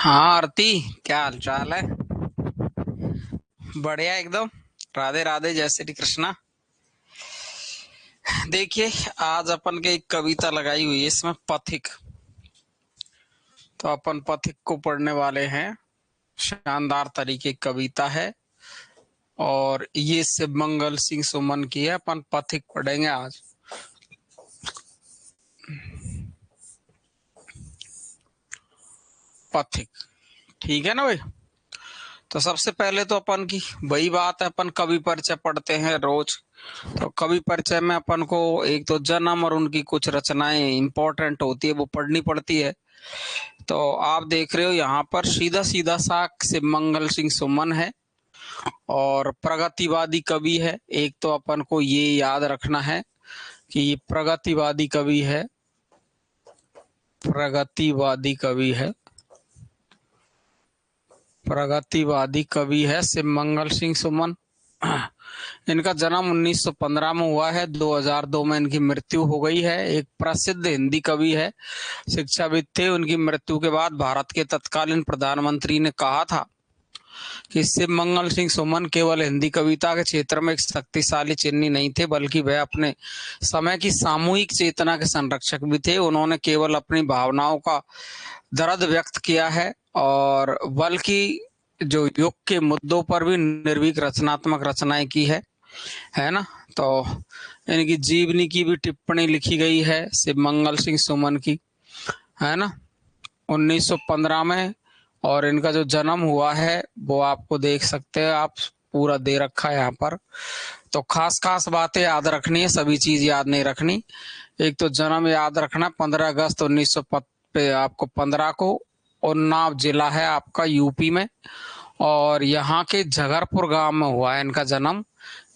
हाँ आरती, क्या हाल चाल है। बढ़िया एकदम। राधे राधे, जय श्री कृष्णा। देखिए, आज अपन के एक कविता लगाई हुई है इसमें, पथिक। तो अपन पथिक को पढ़ने वाले हैं। शानदार तरीके की कविता है और ये शिवमंगल सिंह सुमन की है। अपन पथिक पढ़ेंगे आज। पथिक, ठीक है ना भाई। तो सबसे पहले तो अपन की वही बात है, अपन कवि परिचय पढ़ते हैं रोज। तो कवि परिचय में अपन को एक तो जन्म और उनकी कुछ रचनाएं इंपॉर्टेंट होती है, वो पढ़नी पड़ती है। तो आप देख रहे हो यहाँ पर सीधा सीधा सा शिवमंगल सिंह सुमन है और प्रगतिवादी कवि है। एक तो अपन को ये याद रखना है कि ये प्रगतिवादी कवि है। प्रगतिवादी कवि है। प्रगतिवादी कवि है शिवमंगल सिंह सुमन। इनका जन्म 1915 में हुआ है। 2002 में इनकी मृत्यु हो गई है। एक प्रसिद्ध हिंदी कवि है, शिक्षाविद थे। उनकी मृत्यु के बाद भारत के तत्कालीन प्रधानमंत्री ने कहा था कि शिवमंगल सिंह सुमन केवल हिंदी कविता के क्षेत्र में एक शक्तिशाली चिन्ह नहीं थे, बल्कि वह अपने समय की सामूहिक चेतना के संरक्षक भी थे। उन्होंने केवल अपनी भावनाओं का दर्द व्यक्त किया है और बल्कि जो युग के मुद्दों पर भी निर्भीक रचनात्मक रचनाएं की है ना। तो इनकी जीवनी की भी टिप्पणी लिखी गई है शिवमंगल सिंह सुमन की, है ना, 1915 में। और इनका जो जन्म हुआ है वो आपको देख सकते हैं आप, पूरा दे रखा है यहाँ पर। तो खास खास बातें याद रखनी है, सभी चीज याद नहीं रखनी। एक तो जन्म याद रखना, 15 अगस्त 1900 पे आपको 15 को उन्नाव जिला है आपका यूपी में, और यहाँ के झगरपुर गांव में हुआ है इनका जन्म।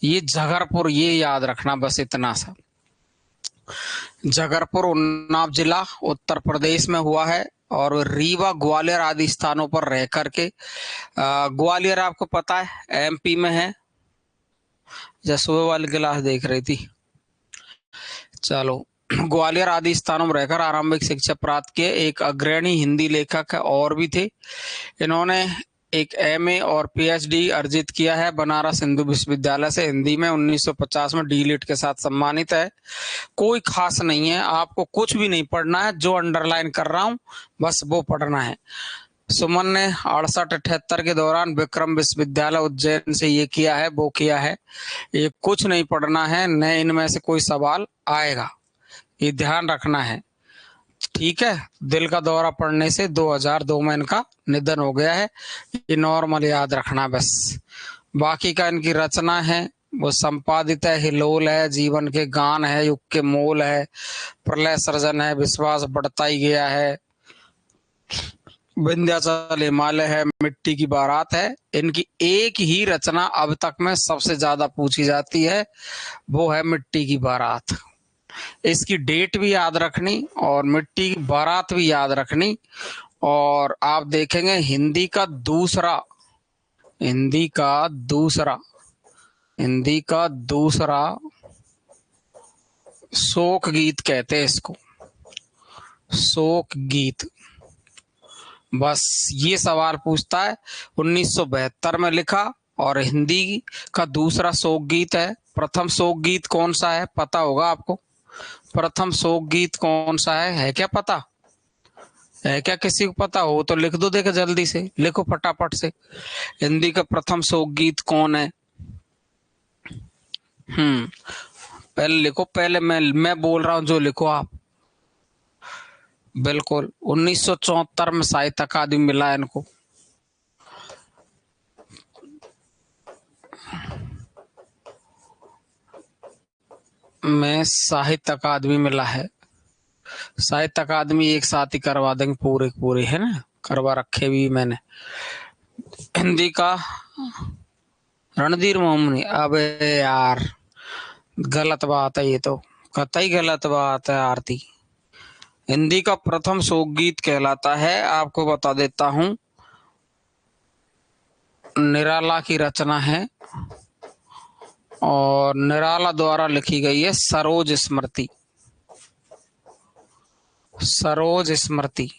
ये झगरपुर, ये याद रखना बस, इतना सा। जगरपुर उन्नाव जिला उत्तर प्रदेश में हुआ है और रीवा ग्वालियर आदि स्थानों पर रह करके, ग्वालियर आपको पता है एमपी में है। जसुए वाली क्लास देख रही थी, चलो। ग्वालियर आदि स्थानों में रहकर आरंभिक शिक्षा प्राप्त किए। एक अग्रणी हिंदी लेखक है और भी थे। इन्होंने एक एमए और पीएचडी अर्जित किया है बनारस हिंदू विश्वविद्यालय से हिंदी में। 1950 में डी.लिट के साथ सम्मानित है। कोई खास नहीं है, आपको कुछ भी नहीं पढ़ना है, जो अंडरलाइन कर रहा हूं बस वो पढ़ना है। सुमन ने 68-78 के दौरान विक्रम विश्वविद्यालय उज्जैन से ये किया है वो किया है। ये कुछ नहीं पढ़ना है, न इनमें से कोई सवाल आएगा, ये ध्यान रखना है, ठीक है। दिल का दौरा पड़ने से 2002 में इनका निधन हो गया है, ये नॉर्मल याद रखना बस। बाकी का इनकी रचना है वो संपादित है, हिलोल है, जीवन के गान है, युग के मोल है, प्रलय सृजन है, विश्वास बढ़ता ही गया है, विंध्याचल हिमालय है, मिट्टी की बारात है। इनकी एक ही रचना अब तक में सबसे ज्यादा पूछी जाती है, वो है मिट्टी की बारात। इसकी डेट भी याद रखनी और मिट्टी की बारात भी याद रखनी। और आप देखेंगे हिंदी का दूसरा हिंदी का दूसरा शोक गीत कहते हैं इसको, शोक गीत। बस ये सवाल पूछता है, 1972 में लिखा और हिंदी का दूसरा शोक गीत है। प्रथम शोक गीत कौन सा है पता होगा आपको? प्रथम शोक गीत कौन सा है क्या पता? है क्या किसी को पता? हो तो लिख दो, देखो जल्दी से लिखो फटाफट से। हिंदी का प्रथम शोक गीत कौन है? हम्म, पहले लिखो, पहले मैं बोल रहा हूँ जो लिखो आप। बिल्कुल, 1974 में साहित्य अकादमी मिला है इनको। में साहित्य अकादमी मिला है। साहित्य अकादमी एक साथ ही करवा देंगे, पूरे पूरे है ना, करवा रखे भी मैंने। हिंदी का रणधीर मोहम्मद, अबे यार गलत बात है ये तो, कतई गलत बात है आरती। हिंदी का प्रथम शोक गीत कहलाता है, आपको बता देता हूं, निराला की रचना है और निराला द्वारा लिखी गई है, सरोज स्मृति। सरोज स्मृति,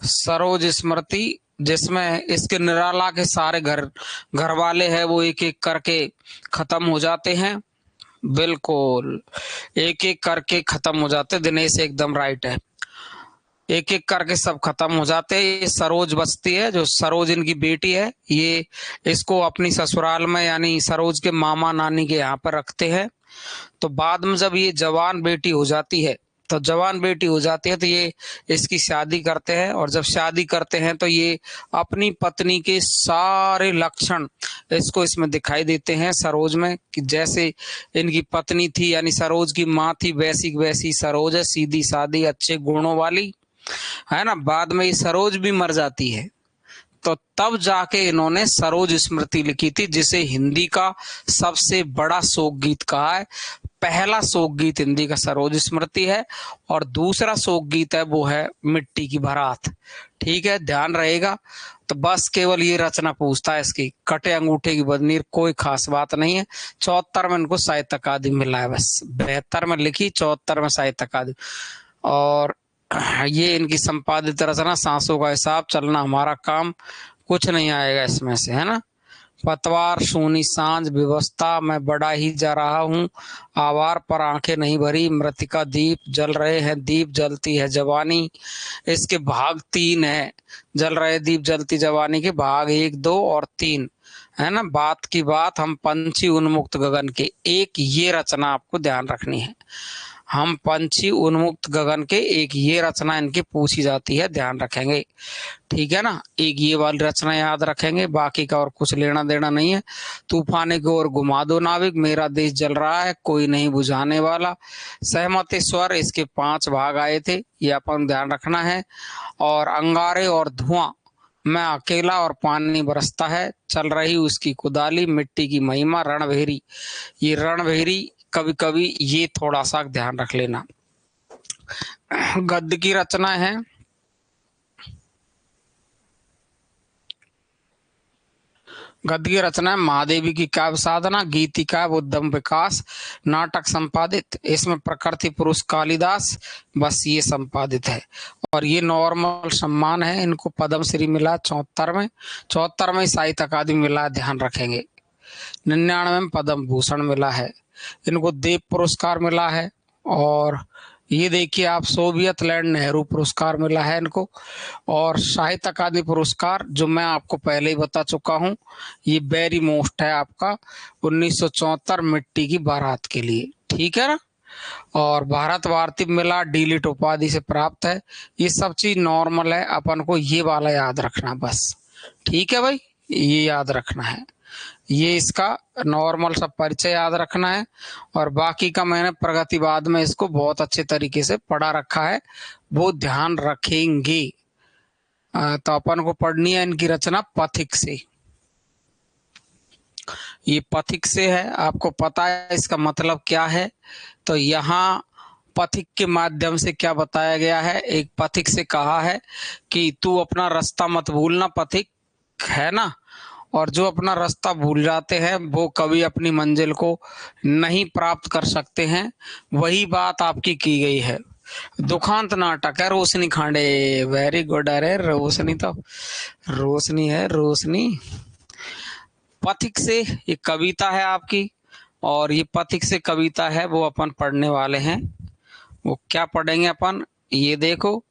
सरोज स्मृति, जिसमें इसके निराला के सारे घर वाले हैं वो एक एक करके खत्म हो जाते हैं। बिल्कुल, एक एक करके खत्म हो जाते। दिनेश एकदम राइट है, एक एक करके सब खत्म हो जाते हैं। ये सरोज बचती है, जो सरोज इनकी बेटी है, ये इसको अपनी ससुराल में यानी सरोज के मामा नानी के यहाँ पर रखते हैं। तो बाद में जब ये जवान बेटी हो जाती है तो ये इसकी शादी करते हैं, और जब शादी करते हैं तो ये अपनी पत्नी के सारे लक्षण इसको इसमें दिखाई देते हैं सरोज में, कि जैसे इनकी पत्नी थी यानी सरोज की माँ थी वैसी वैसी सरोज है, सीधी सादी अच्छे गुणों वाली है ना। बाद में ये सरोज भी मर जाती है, तो तब जाके इन्होंने सरोज स्मृति लिखी थी, जिसे हिंदी का सबसे बड़ा शोक गीत कहा है। पहला शोक गीत हिंदी का सरोज स्मृति है, और दूसरा शोक गीत है वो है मिट्टी की बारात। ठीक है, ध्यान रहेगा। तो बस केवल ये रचना पूछता है इसकी, कटे अंगूठे की बदनीर, कोई खास बात नहीं है। 74 में इनको साहित्य अकादमी मिला है, बस 72 में लिखी, 74 में साहित्य अकादमी। और ये इनकी संपादित रचना सांसों का हिसाब, चलना हमारा काम, कुछ नहीं आएगा इसमें से, है ना। पतवार, सोनी सांझ, व्यवस्था, मैं बड़ा ही जा रहा हूँ, आवार पर आंखें नहीं भरी, मृतिका दीप, जल रहे हैं दीप, जलती है जवानी। इसके भाग 3 है, जल रहे दीप जलती जवानी के भाग 1, 2 और 3 है ना। बात की बात, हम पंछी उन्मुक्त गगन के, एक ये रचना आपको ध्यान रखनी है। हम पंछी उन्मुक्त गगन के, एक ये रचना इनकी पूछी जाती है, ध्यान रखेंगे। ठीक है ना, एक ये वाली रचना याद रखेंगे, बाकी का और कुछ लेना देना नहीं है। तूफाने की ओर घुमा दो नाविक, मेरा देश जल रहा है, कोई नहीं बुझाने वाला, सहमत स्वर, इसके 5 भाग आए थे, ये अपन ध्यान रखना है। और अंगारे और धुआं, मैं अकेला और पानी बरसता है, चल रही उसकी कुदाली, मिट्टी की महिमा, रणभेरी, ये रणभेरी कभी कभी ये थोड़ा सा ध्यान रख लेना। गद्य की रचना है, गद्य की रचना है महादेवी की काव्य साधना, गीतिका उद्यम विकास, नाटक संपादित, इसमें प्रकृति पुरुष कालिदास, बस ये संपादित है। और ये नॉर्मल सम्मान है, इनको पद्मश्री मिला 74 में साहित्य अकादमी मिला, ध्यान रखेंगे। 99 में पद्म भूषण मिला है, इनको देव पुरस्कार मिला है। और ये देखिए आप, सोवियत लैंड नेहरू पुरस्कार मिला है इनको। और साहित्य अकादमी पुरस्कार जो मैं आपको पहले ही बता चुका हूँ, ये वेरी मोस्ट है आपका 1974 मिट्टी की बारात के लिए। ठीक है ना। और भारत भारती मिला, डीलिट उपाधि से प्राप्त है। ये सब चीज नॉर्मल है, अपन को ये वाला याद रखना बस। ठीक है भाई, ये याद रखना है, ये इसका नॉर्मल सब परिचय याद रखना है। और बाकी का मैंने प्रगतिवाद में इसको बहुत अच्छे तरीके से पढ़ा रखा है, वो ध्यान रखेंगे। तो अपन को पढ़नी है इनकी रचना पथिक से। ये पथिक से है, आपको पता है इसका मतलब क्या है। तो यहाँ पथिक के माध्यम से क्या बताया गया है, एक पथिक से कहा है कि तू अपना रास्ता मत भूलना, पथिक है ना। और जो अपना रास्ता भूल जाते हैं वो कभी अपनी मंजिल को नहीं प्राप्त कर सकते हैं, वही बात आपकी की गई है। दुखांत नाटक है, रोशनी खांडे, वेरी गुड। अरे रोशनी तो रोशनी है, रोशनी। पथिक से ये कविता है आपकी, और ये पथिक से कविता है वो अपन पढ़ने वाले हैं। वो क्या पढ़ेंगे अपन, ये देखो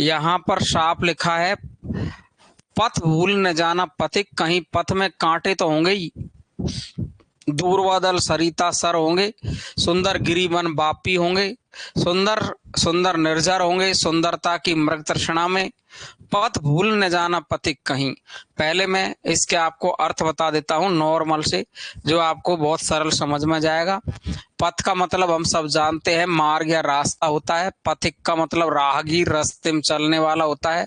यहाँ पर साफ लिखा है, पथ भूल न जाना पथिक, कहीं पथ में कांटे तो होंगे ही, दूर बादल सरिता सर होंगे, सुंदर गिरी वन बापी होंगे, सुंदर सुंदर निर्जर होंगे, सुंदरता की मृग तृष्णा में, पथ भूल न जाना पथिक कहीं। पहले मैं इसके आपको अर्थ बता देता हूँ नॉर्मल से, जो आपको बहुत सरल समझ में जाएगा। पथ का मतलब हम सब जानते हैं मार्ग या रास्ता होता है, पथिक का मतलब राहगीर, रास्ते में चलने वाला होता है।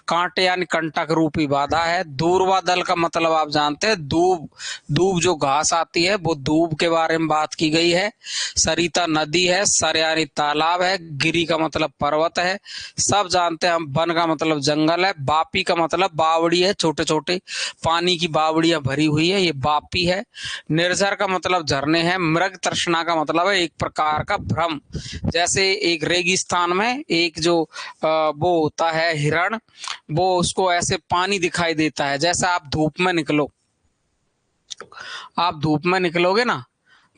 कांटे यानी कंटक रूपी बाधा है। दूरवा दल का मतलब आप जानते हैं दूब, दूब जो घास आती है वो दूब के बारे में बात की गई है। सरिता नदी है, सर यानी तालाब है, गिरी का मतलब पर्वत है, सब जानते हैं हम। वन का मतलब जंगल है, बापी का मतलब बावड़ी है, छोटे छोटे छोटे, पानी की बावड़ियां भरी हुई है, ये वापी है। निर्झर का मतलब झरने है। मृग तृष्णा का मतलब है एक प्रकार का भ्रम। जैसे एक रेगिस्तान में एक जो वो होता है हिरण, वो उसको ऐसे पानी दिखाई देता है। जैसे आप धूप में निकलो, आप धूप में निकलोगे ना,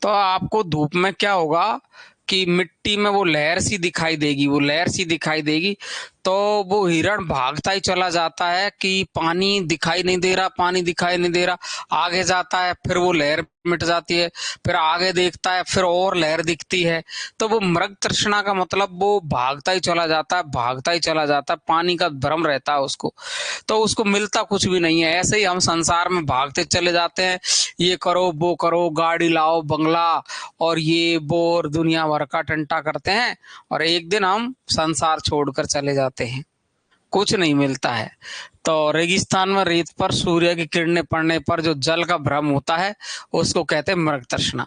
तो आपको धूप में क्या होगा कि मिट्टी में वो लहर सी दिखाई देगी, वो लहर सी दिखाई देगी, तो वो हिरण भागता ही चला जाता है कि पानी दिखाई नहीं दे रहा, पानी दिखाई नहीं दे रहा। आगे जाता है, फिर वो लहर मिट जाती है, फिर आगे देखता है, फिर और लहर दिखती है। तो वो मृग तृष्णा का मतलब वो भागता ही चला जाता है, भागता ही चला जाता है, पानी का भ्रम रहता है उसको, तो उसको मिलता कुछ भी नहीं है। ऐसे ही हम संसार में भागते चले जाते हैं, ये करो वो करो, गाड़ी लाओ, बंगला और ये वो और दुनिया भर का टंटा करते हैं, और एक दिन हम संसार छोड़कर चले जाते हैं, कुछ नहीं मिलता है। तो रेगिस्तान में रेत पर सूर्य की किरणें पड़ने पर जो जल का भ्रम होता है, उसको कहते हैं मृग तृष्णा।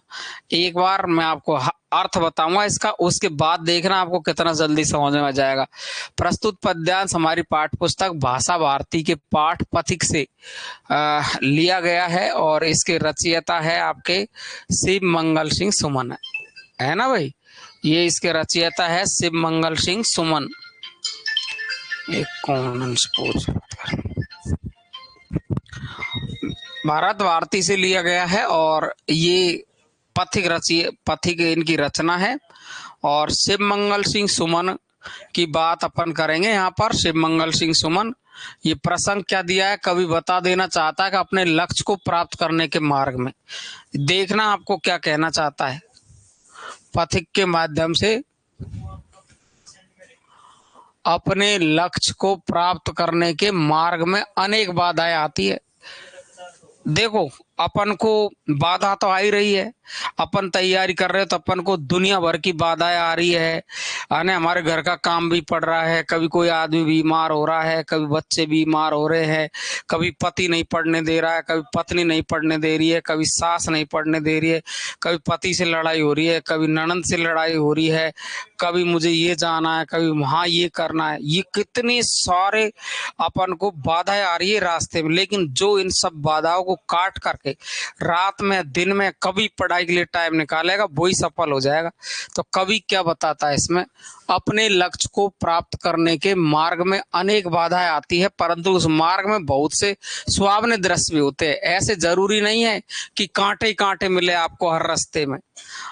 एक बार मैं आपको अर्थ बताऊंगा इसका, उसके बाद देखना आपको कितना जल्दी समझ में आ जाएगा। प्रस्तुत पद्यांश हमारी पाठ्य पुस्तक भाषा भारती के पाठ पथिक से लिया गया है, और इसके रचयिता है आपके शिव मंगल सिंह सुमन, है ना भाई। ये इसके रचयिता है शिव मंगल सिंह सुमन। एक कॉमन स्पोर्ट्स भारत भारती से लिया गया है, और ये पथिक इनकी रचना है। और शिव मंगल सिंह सुमन की बात अपन करेंगे यहाँ पर। शिव मंगल सिंह सुमन, ये प्रसंग क्या दिया है, कवि बता देना चाहता है कि अपने लक्ष्य को प्राप्त करने के मार्ग में, देखना आपको क्या कहना चाहता है। पथिक के माध्यम से अपने लक्ष्य को प्राप्त करने के मार्ग में अनेक बाधाएं आती है। देखो, अपन को बाधा तो आ ही रही है, अपन तैयारी कर रहे हैं तो अपन को दुनिया भर की बाधाएं आ रही है। आने हमारे घर का काम भी पड़ रहा है, कभी कोई आदमी बीमार हो रहा है, कभी बच्चे बीमार हो रहे हैं, कभी पति नहीं पढ़ने दे रहा है, कभी पत्नी नहीं पढ़ने दे रही है, कभी सास नहीं पढ़ने दे रही है, कभी पति से लड़ाई हो रही है, कभी ननद से लड़ाई हो रही है, कभी मुझे ये जाना है, कभी वहां ये करना है। ये कितने सारे अपन को बाधाएं आ रही है रास्ते में, लेकिन जो इन सब बाधाओं को काट करके रात में दिन में कभी पढ़ाई के लिए टाइम निकालेगा, वही सफल हो जाएगा। तो कवि क्या बताता है इसमें, अपने लक्ष्य को प्राप्त करने के मार्ग में अनेक बाधाएं आती है, परंतु उस मार्ग में बहुत से सुहावने दृश्य भी होते हैं। ऐसे जरूरी नहीं है कि कांटे ही कांटे मिले आपको हर रास्ते में।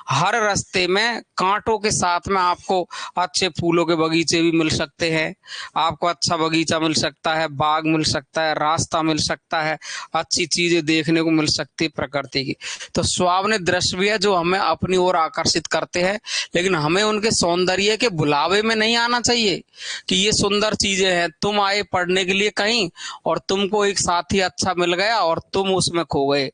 हर रास्ते में कांटों के साथ में आपको अच्छे फूलों के बगीचे भी मिल सकते हैं, आपको अच्छा बगीचा मिल सकता है, बाग मिल सकता है, रास्ता मिल सकता है, अच्छी चीजें देखने को मिल सकती है प्रकृति की। तो सुहावने दृश्य भी है जो हमें अपनी ओर आकर्षित करते हैं, लेकिन हमें उनके सौंदर्य के बुलावे में नहीं आना चाहिए कि ये सुंदर चीजें हैं। तुम आए पढ़ने के लिए कहीं, और तुमको एक साथी अच्छा मिल गया और तुम उसमें खो गए।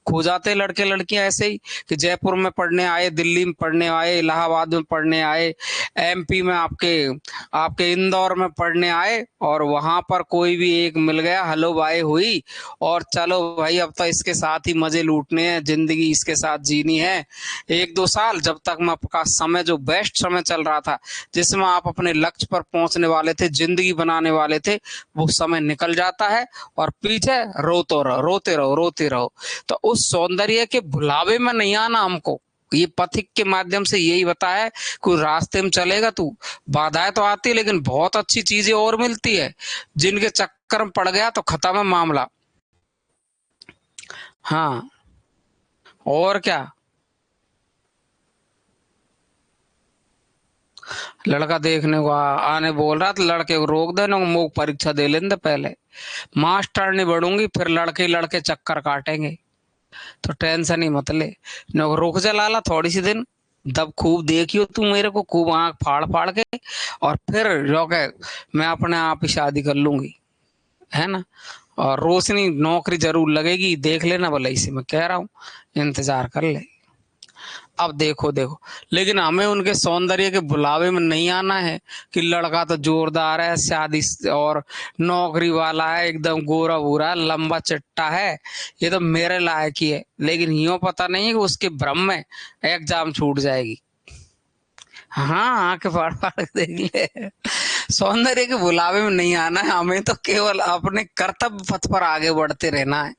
खो जाते लड़के लड़कियां ऐसे ही, कि जयपुर में पढ़ने आए, दिल्ली में पढ़ने आए, इलाहाबाद में पढ़ने आए, एमपी में आपके आपके इंदौर में पढ़ने आए, और वहां पर कोई भी एक मिल गया, हेलो बाय हुई, और चलो भाई अब तो इसके साथ ही मजे लूटने हैं, जिंदगी इसके साथ जीनी है। एक दो साल जब तक में आपका समय, जो बेस्ट समय चल रहा था, जिसमें आप अपने लक्ष्य पर पहुंचने वाले थे, जिंदगी बनाने वाले थे, वो समय निकल जाता है, और पीछे रोते रहो, रोते रहो, रोते रहो। तो उस सौंदर्य के भुलावे में नहीं आना हमको। ये पथिक के माध्यम से यही बताया, कोई रास्ते में चलेगा तू, बाधाएं तो आती है, लेकिन बहुत अच्छी चीजें और मिलती है, जिनके चक्कर में पड़ गया तो खत्म है मामला। हाँ, और क्या। लड़का देखने को आने बोल रहा, तो लड़के को रोक देना, मुंह परीक्षा दे लेंगे पहले, मास्टर नहीं बढ़ूंगी, फिर लड़के लड़के चक्कर काटेंगे, तो टेंशन ही मत ले। रुक जा लाला थोड़ी सी दिन, तब खूब देखियो तू मेरे को, खूब आंख फाड़ फाड़ के, और फिर जो के मैं अपने आप ही शादी कर लूंगी, है ना। और रोशनी नौकरी जरूर लगेगी, देख लेना भला, इसी में कह रहा हूँ, इंतजार कर ले। अब देखो देखो, लेकिन हमें उनके सौंदर्य के बुलावे में नहीं आना है कि लड़का तो जोरदार है, शादी और नौकरी वाला है, एकदम गोरा भूरा लंबा चिट्टा है, ये तो मेरे लायक ही है, लेकिन यूं पता नहीं है कि उसके भ्रम में एग्जाम छूट जाएगी। हाँ, आंखें फाड़ फाड़ के देख ले। सौंदर्य के बुलावे में नहीं आना है, हमें तो केवल अपने कर्तव्य पथ पर आगे बढ़ते रहना है।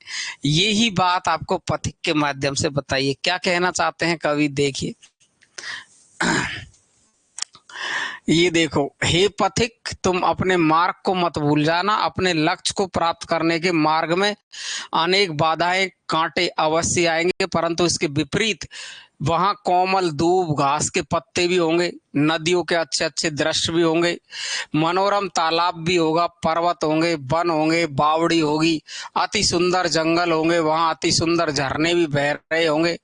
यही बात आपको पथिक के माध्यम से बताइए, क्या कहना चाहते हैं कवि, देखिए। ये देखो, हे पथिक, तुम अपने मार्ग को मत भूल जाना। अपने लक्ष्य को प्राप्त करने के मार्ग में अनेक बाधाएं, कांटे अवश्य आएंगे, परंतु इसके विपरीत वहां कोमल दूब, घास के पत्ते भी होंगे, नदियों के अच्छे अच्छे दृश्य भी होंगे, मनोरम तालाब भी होगा, पर्वत होंगे, वन होंगे, बावड़ी होगी, अति सुंदर जंगल होंगे, वहां अति सुंदर झरने भी बह रहे होंगे।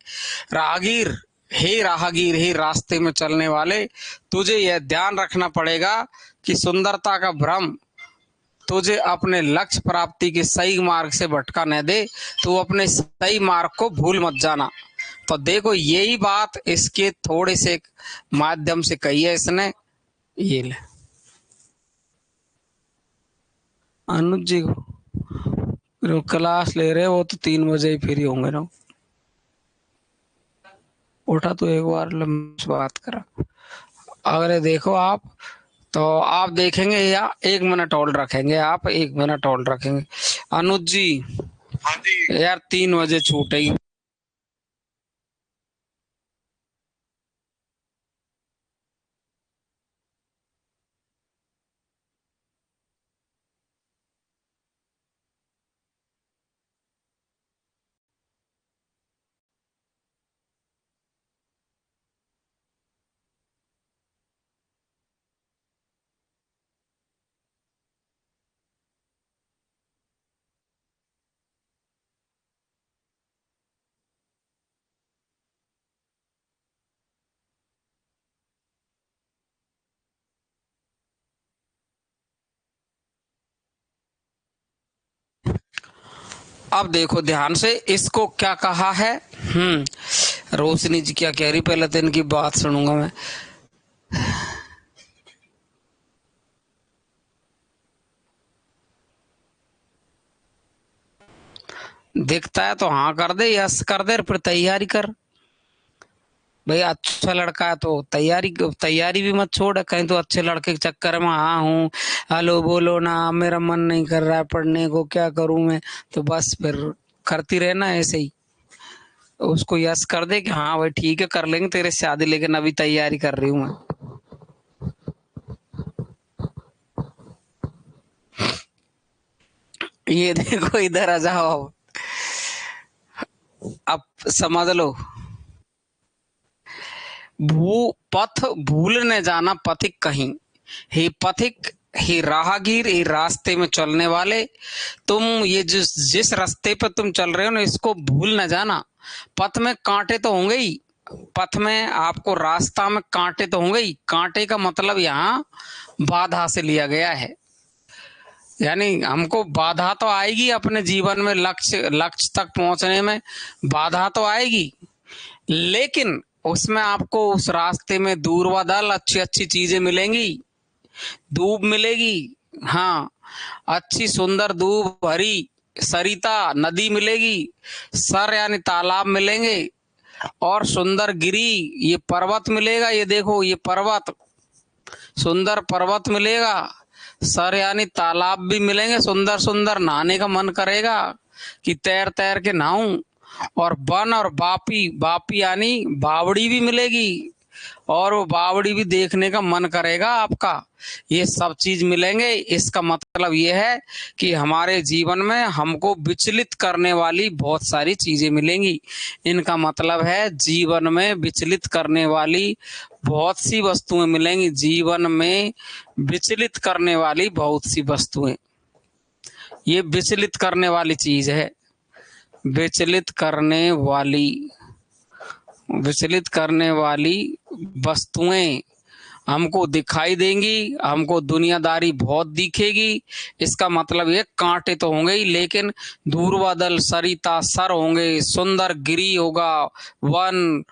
राहगीर, हे राहगीर, हे रास्ते में चलने वाले, तुझे यह ध्यान रखना पड़ेगा कि सुंदरता का भ्रम तुझे अपने लक्ष्य प्राप्ति के सही मार्ग से भटका न दे। तू अपने सही मार्ग को भूल मत जाना। तो देखो, यही बात इसके थोड़े से माध्यम से कही है इसने। ये ले अनुज जी को जो क्लास ले रहे, वो तो 3 बजे ही फ्री होंगे ना। उठा तो एक बार लंबी बात करा। अगर देखो आप, तो आप देखेंगे, या 1 मिनट होल्ड रखेंगे, आप 1 मिनट होल्ड रखेंगे। अनुज जी, हाँ जी यार, 3 बजे छूटेगी। अब देखो ध्यान से, इसको क्या कहा है। रोशनी जी क्या कह रही, पहले तो इनकी बात सुनूंगा मैं। दिखता है तो हाँ कर दे, यस कर दे, फिर तैयारी कर। भाई अच्छा लड़का है तो तैयारी तैयारी भी मत छोड़, कहीं तो अच्छे लड़के के चक्कर में हाँ हूँ, हेलो बोलो ना, मेरा मन नहीं कर रहा है पढ़ने को, क्या करूं मैं, तो बस फिर करती रहना ऐसे ही। उसको यस कर दे कि हाँ भाई ठीक है, कर लेंगे तेरे से शादी, लेकिन अभी तैयारी कर रही हूँ मैं। ये देखो, इधर आ जाओ, अब समझ लो। पथ भूलने जाना पथिक कहीं। हे पथिक, हे राहगीर, हे रास्ते में चलने वाले, तुम ये जिस रास्ते पे तुम चल रहे हो ना, इसको भूल न जाना। पथ में कांटे तो होंगे ही, पथ में आपको रास्ता में कांटे तो होंगे ही। कांटे का मतलब यहाँ बाधा से लिया गया है, यानी हमको बाधा तो आएगी अपने जीवन में, लक्ष्य लक्ष्य तक पहुंचने में बाधा तो आएगी, लेकिन उसमें आपको उस रास्ते में दूर बदल अच्छी अच्छी चीजें मिलेंगी। धूप मिलेगी, हाँ, अच्छी सुंदर धूप, हरी सरिता नदी मिलेगी, सर यानी तालाब मिलेंगे, और सुंदर गिरी, ये पर्वत मिलेगा। ये देखो, ये पर्वत, सुंदर पर्वत मिलेगा, सर यानी तालाब भी मिलेंगे, सुंदर सुंदर, नहाने का मन करेगा कि तैर तैर के नहाऊं। और वन और बापी, बापी यानी बावड़ी भी मिलेगी, और वो बावड़ी भी देखने का मन करेगा आपका। ये सब चीज मिलेंगे। इसका मतलब ये है कि हमारे जीवन में हमको विचलित करने वाली बहुत सारी चीजें मिलेंगी। इनका मतलब है जीवन में विचलित करने वाली बहुत सी वस्तुएं मिलेंगी, जीवन में विचलित करने वाली बहुत सी वस्तुएं। ये विचलित करने वाली चीज है, विचलित करने वाली, विचलित करने वाली वस्तुएं हमको दिखाई देंगी, हमको दुनियादारी बहुत दिखेगी। इसका मतलब ये कांटे तो होंगे ही, लेकिन दूर बादल, सरिता, सर होंगे, सुंदर गिरी होगा, वन,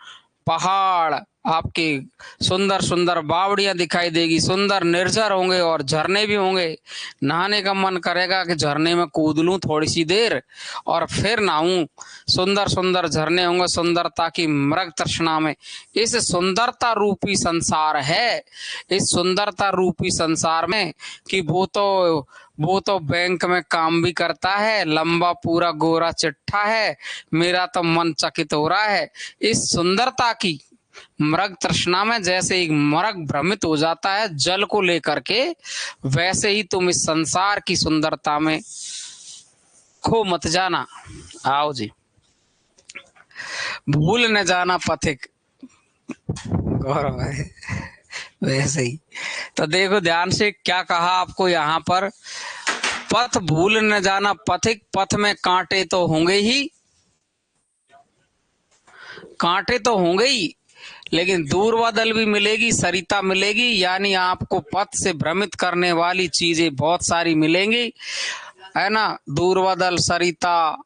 पहाड़, आपकी सुंदर सुंदर बावड़ियां दिखाई देगी, सुंदर निर्झर होंगे और झरने भी होंगे। नहाने का मन करेगा कि झरने में कूद लूं थोड़ी सी देर और फिर नहाऊं। सुंदर सुंदर झरने होंगे सुंदरता की मृग तृष्णा में। इस सुंदरता रूपी संसार है, इस सुंदरता रूपी संसार में कि वो तो बैंक में काम भी करता है, लंबा पूरा गोरा चिट्ठा है। मेरा तो मन चकित हो रहा है इस सुंदरता की मृग तृष्णा में। जैसे एक मृग भ्रमित हो जाता है जल को लेकर के, वैसे ही तुम इस संसार की सुंदरता में खो मत जाना। आओ जी। भूल न जाना पथिक, गौरव है वैसे ही। तो देखो ध्यान से क्या कहा आपको यहाँ पर, पथ भूल न जाना पथिक, पथ में कांटे तो होंगे ही, कांटे तो होंगे ही, लेकिन दूर बादल भी मिलेगी, सरिता मिलेगी, यानी आपको पथ से भ्रमित करने वाली चीजें बहुत सारी मिलेंगी, है ना। दूर बादल, सरिता,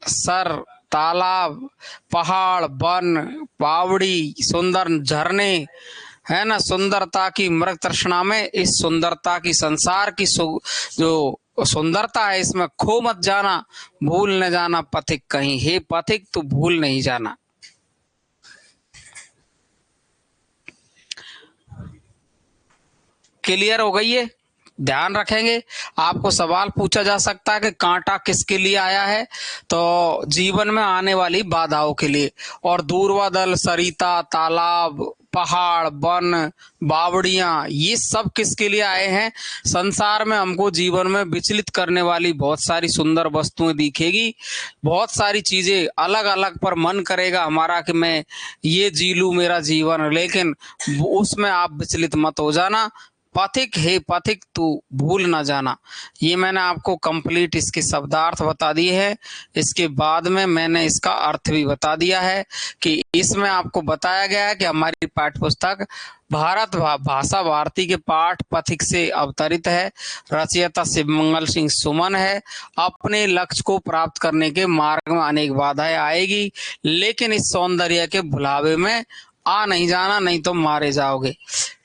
सर, तालाब, पहाड़, वन, बावड़ी, सुंदर झरने, है ना। सुंदरता की मृग तृष्णा में इस सुंदरता की संसार की जो सुंदरता है इसमें खो मत जाना, भूल न जाना पथिक कहीं। हे पथिक तू भूल नहीं जाना। क्लियर हो गई है? ध्यान रखेंगे। आपको सवाल पूछा जा सकता है कि कांटा किसके लिए आया है, तो जीवन में आने वाली बाधाओं के लिए। और दूर बादल, सरिता, तालाब, पहाड़, वन, बावड़ियां, ये सब किसके लिए आए हैं? संसार में हमको जीवन में विचलित करने वाली बहुत सारी सुंदर वस्तुएं दिखेगी, बहुत सारी चीजें अलग अलग पर मन करेगा हमारा कि मैं ये जी लूं मेरा जीवन, लेकिन उसमें आप विचलित मत हो जाना। पथिक, हे पथिक तू भूल ना जाना। ये मैंने आपको कंप्लीट इसके शब्दार्थ बता दिए हैं। इसके बाद में मैंने इसका अर्थ भी बता दिया है कि इसमें आपको बताया गया है कि हमारी पाठ्य पुस्तक भारत भाषा भारती के पाठ पथिक से अवतरित है। रचयिता शिवमंगल सिंह सुमन है। अपने लक्ष्य को प्राप्त करने के मार्ग में अनेक बाधाएं आएगी, लेकिन इस सौंदर्य के भुलावे में आ नहीं जाना, नहीं तो मारे जाओगे।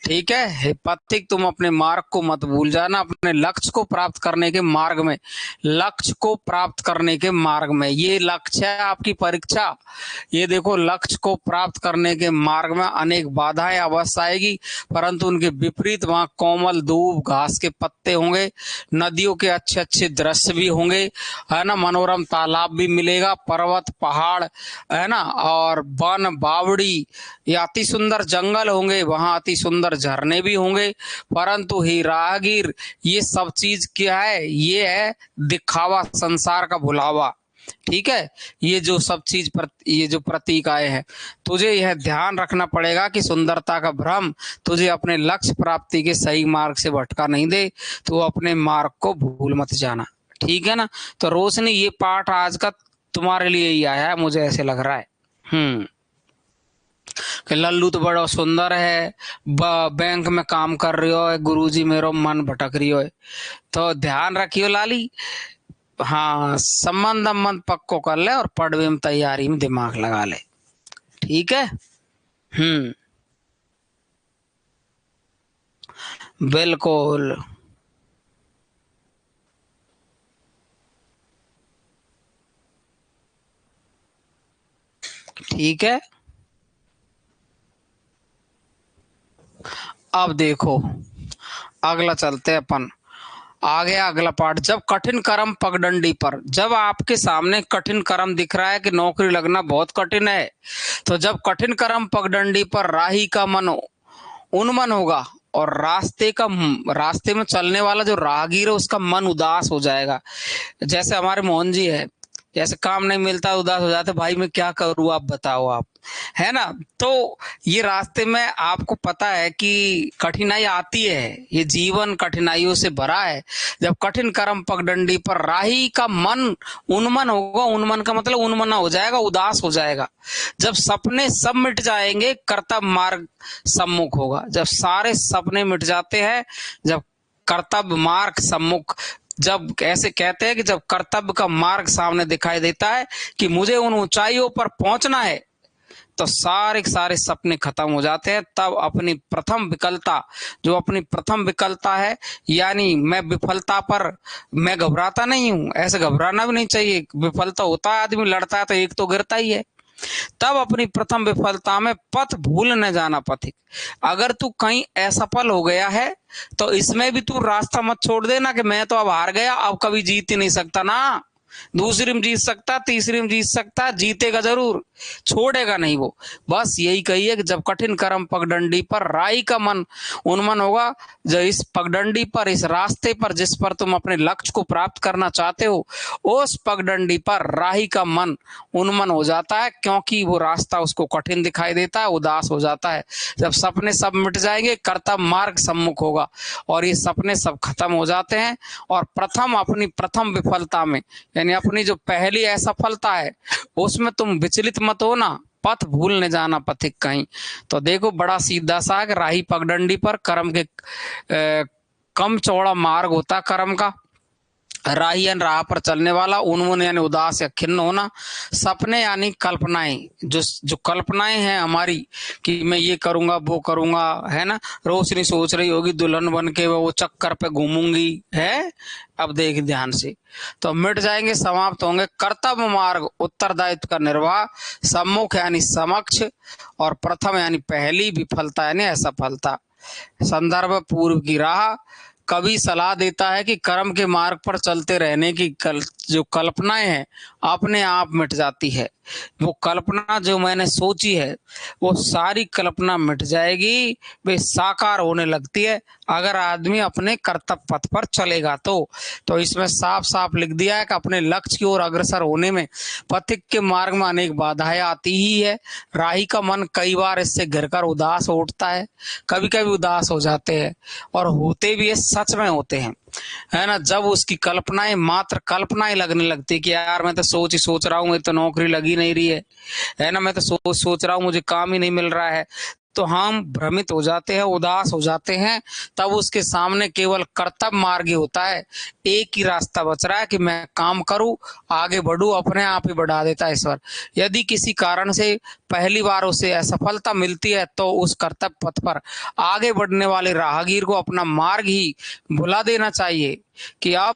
ठीक है। हे पथिक तुम अपने मार्ग को मत भूल जाना, अपने लक्ष्य को प्राप्त करने के मार्ग में, लक्ष्य को प्राप्त करने के मार्ग में, ये लक्ष्य है आपकी परीक्षा। ये देखो लक्ष्य को प्राप्त करने के मार्ग में अनेक बाधाएं अवश्य आएगी, परंतु उनके विपरीत वहां कोमल दूब घास के पत्ते होंगे, नदियों के अच्छे अच्छे दृश्य भी होंगे, है ना। मनोरम तालाब भी मिलेगा, पर्वत, पहाड़, है ना, और वन, बावड़ी, ये अति सुंदर जंगल होंगे, वहां अति सुंदर झरने भी होंगे। परंतु ही राहगीर, ये सब चीज क्या है? ये है दिखावा, संसार का भुलावा। ठीक है। ये जो सब चीज ये जो प्रतीक आए हैं, तुझे यह ध्यान रखना पड़ेगा कि सुंदरता का भ्रम तुझे अपने लक्ष्य प्राप्ति के सही मार्ग से भटका नहीं दे, तो अपने मार्ग को भूल मत जाना। ठीक है ना। तो रोशनी, ये पाठ आज का तुम्हारे लिए ही आया है, मुझे ऐसे लग रहा है। कि लल्लू तो बड़ा सुंदर है, बैंक में काम कर रही हो, गुरुजी मेरो मन भटक रही हो, तो ध्यान रखियो लाली। हाँ, संबंध संबंध पक्को कर ले और पढ़वे में तैयारी में दिमाग लगा ले। ठीक है। बिल्कुल। ठीक है। अब देखो अगला चलते हैं अपन आगे। अगला पाठ, जब कठिन कर्म पगडंडी पर, जब आपके सामने कठिन कर्म दिख रहा है कि नौकरी लगना बहुत कठिन है, तो जब कठिन कर्म पगडंडी पर राही का मन उन्मन होगा और रास्ते में चलने वाला जो राहगीर है उसका मन उदास हो जाएगा। जैसे हमारे मोहन जी है, जैसे काम नहीं मिलता उदास हो जाते, भाई मैं क्या करूँ आप बताओ आप, है ना। तो ये रास्ते में आपको पता है कि कठिनाई आती है, ये जीवन कठिनाइयों से भरा है। जब कठिन कर्म पगडंडी पर राही का मन उन्मन होगा, उन्मन का मतलब उन्मना हो जाएगा, उदास हो जाएगा। जब सपने सब मिट जाएंगे कर्तव्य मार्ग सम्मुख होगा। जब सारे सपने मिट जाते हैं, जब कर्तव्य मार्ग सम्मुख, जब ऐसे कहते हैं कि जब कर्तव्य का मार्ग सामने दिखाई देता है कि मुझे उन ऊंचाइयों पर पहुंचना है, तो सारे के सारे सपने खत्म हो जाते हैं। तब अपनी प्रथम विकलता, जो अपनी प्रथम विकलता है, यानी मैं विफलता पर मैं घबराता नहीं हूं, ऐसे घबराना भी नहीं चाहिए। विफलता होता है, आदमी लड़ता है तो एक तो गिरता ही है। तब अपनी प्रथम विफलता में पथ भूल न जाना पथिक। अगर तू कहीं असफल हो गया है तो इसमें भी तू रास्ता मत छोड़ देना कि मैं तो अब हार गया, अब कभी जीत ही नहीं सकता ना। दूसरी में जीत सकता, तीसरी में जीत सकता, जीतेगा जरूर, छोड़ेगा नहीं वो। बस यही कहिए कि जब कठिन कर्म पगडंडी पर राही का मन उन्मन होगा, जो इस पगडंडी पर, इस रास्ते पर जिस पर तुम अपने लक्ष्य को प्राप्त करना चाहते हो, उस पगडंडी पर राही का मन उन्मन हो जाता है, क्योंकि वो रास्ता उसको कठिन दिखाई देता है, उदास हो जाता है। जब सपने सब मिट जाएंगे, कर्तव्य मार्ग सम्मुख होगा और ये सपने सब खत्म हो जाते हैं। और अपनी प्रथम विफलता में, यानी अपनी जो पहली असफलता है, उसमें तुम विचलित मत हो ना, पथ भूल न जाना पथिक कहीं। तो देखो बड़ा सीधा सा है कि राही पगडंडी पर कर्म के कम चौड़ा मार्ग होता कर्म का। राही यानी राह पर चलने वाला, उन्मूलन यानी उदास या खिन्न होना, सपने यानी कल्पनाएं, जो कल्पनाएं हैं हमारी कि मैं ये करूंगा वो करूंगा, है ना। रोशनी सोच रही होगी दुल्हन बन के वो चक्कर पे घूमूंगी, है। अब देख ध्यान से, तो मिट जाएंगे, समाप्त होंगे। कर्तव्य मार्ग उत्तरदायित्व का निर्वाह, सम्मुख यानी समक्ष, और प्रथम यानी पहली, विफलता यानी असफलता। संदर्भ पूर्व की राह। कवि सलाह देता है कि कर्म के मार्ग पर चलते रहने की जो कल्पनाएं हैं अपने आप मिट जाती है। वो कल्पना जो मैंने सोची है वो सारी कल्पना मिट जाएगी, वे साकार होने लगती है अगर आदमी अपने कर्तव्य पथ पर चलेगा। तो इसमें साफ साफ लिख दिया है कि अपने लक्ष्य की ओर अग्रसर होने में पथिक के मार्ग में अनेक बाधाएं आती ही है। राही का मन कई बार इससे घिरकर उदास हो उठता है, कभी कभी उदास हो जाते हैं, और होते भी है, सच में होते हैं, है ना। जब उसकी कल्पनाएं मात्र कल्पनाएं लगने लगती कि यार मैं तो सोच रहा हूँ, मेरी तो नौकरी लगी नहीं रही है ना, मैं तो सोच रहा हूँ मुझे काम ही नहीं मिल रहा है, तो हम भ्रमित हो जाते हैं, उदास हो जाते हैं। तब उसके सामने केवल कर्तव्य मार्ग ही होता है, एक ही रास्ता बच रहा है कि मैं काम करूं, आगे बढ़ूं, अपने आप ही बढ़ा देता है ईश्वर। यदि किसी कारण से पहली बार उसे असफलता मिलती है तो उस कर्तव्य पथ पर आगे बढ़ने वाले राहगीर को अपना मार्ग ही भुला देना चाहिए कि अब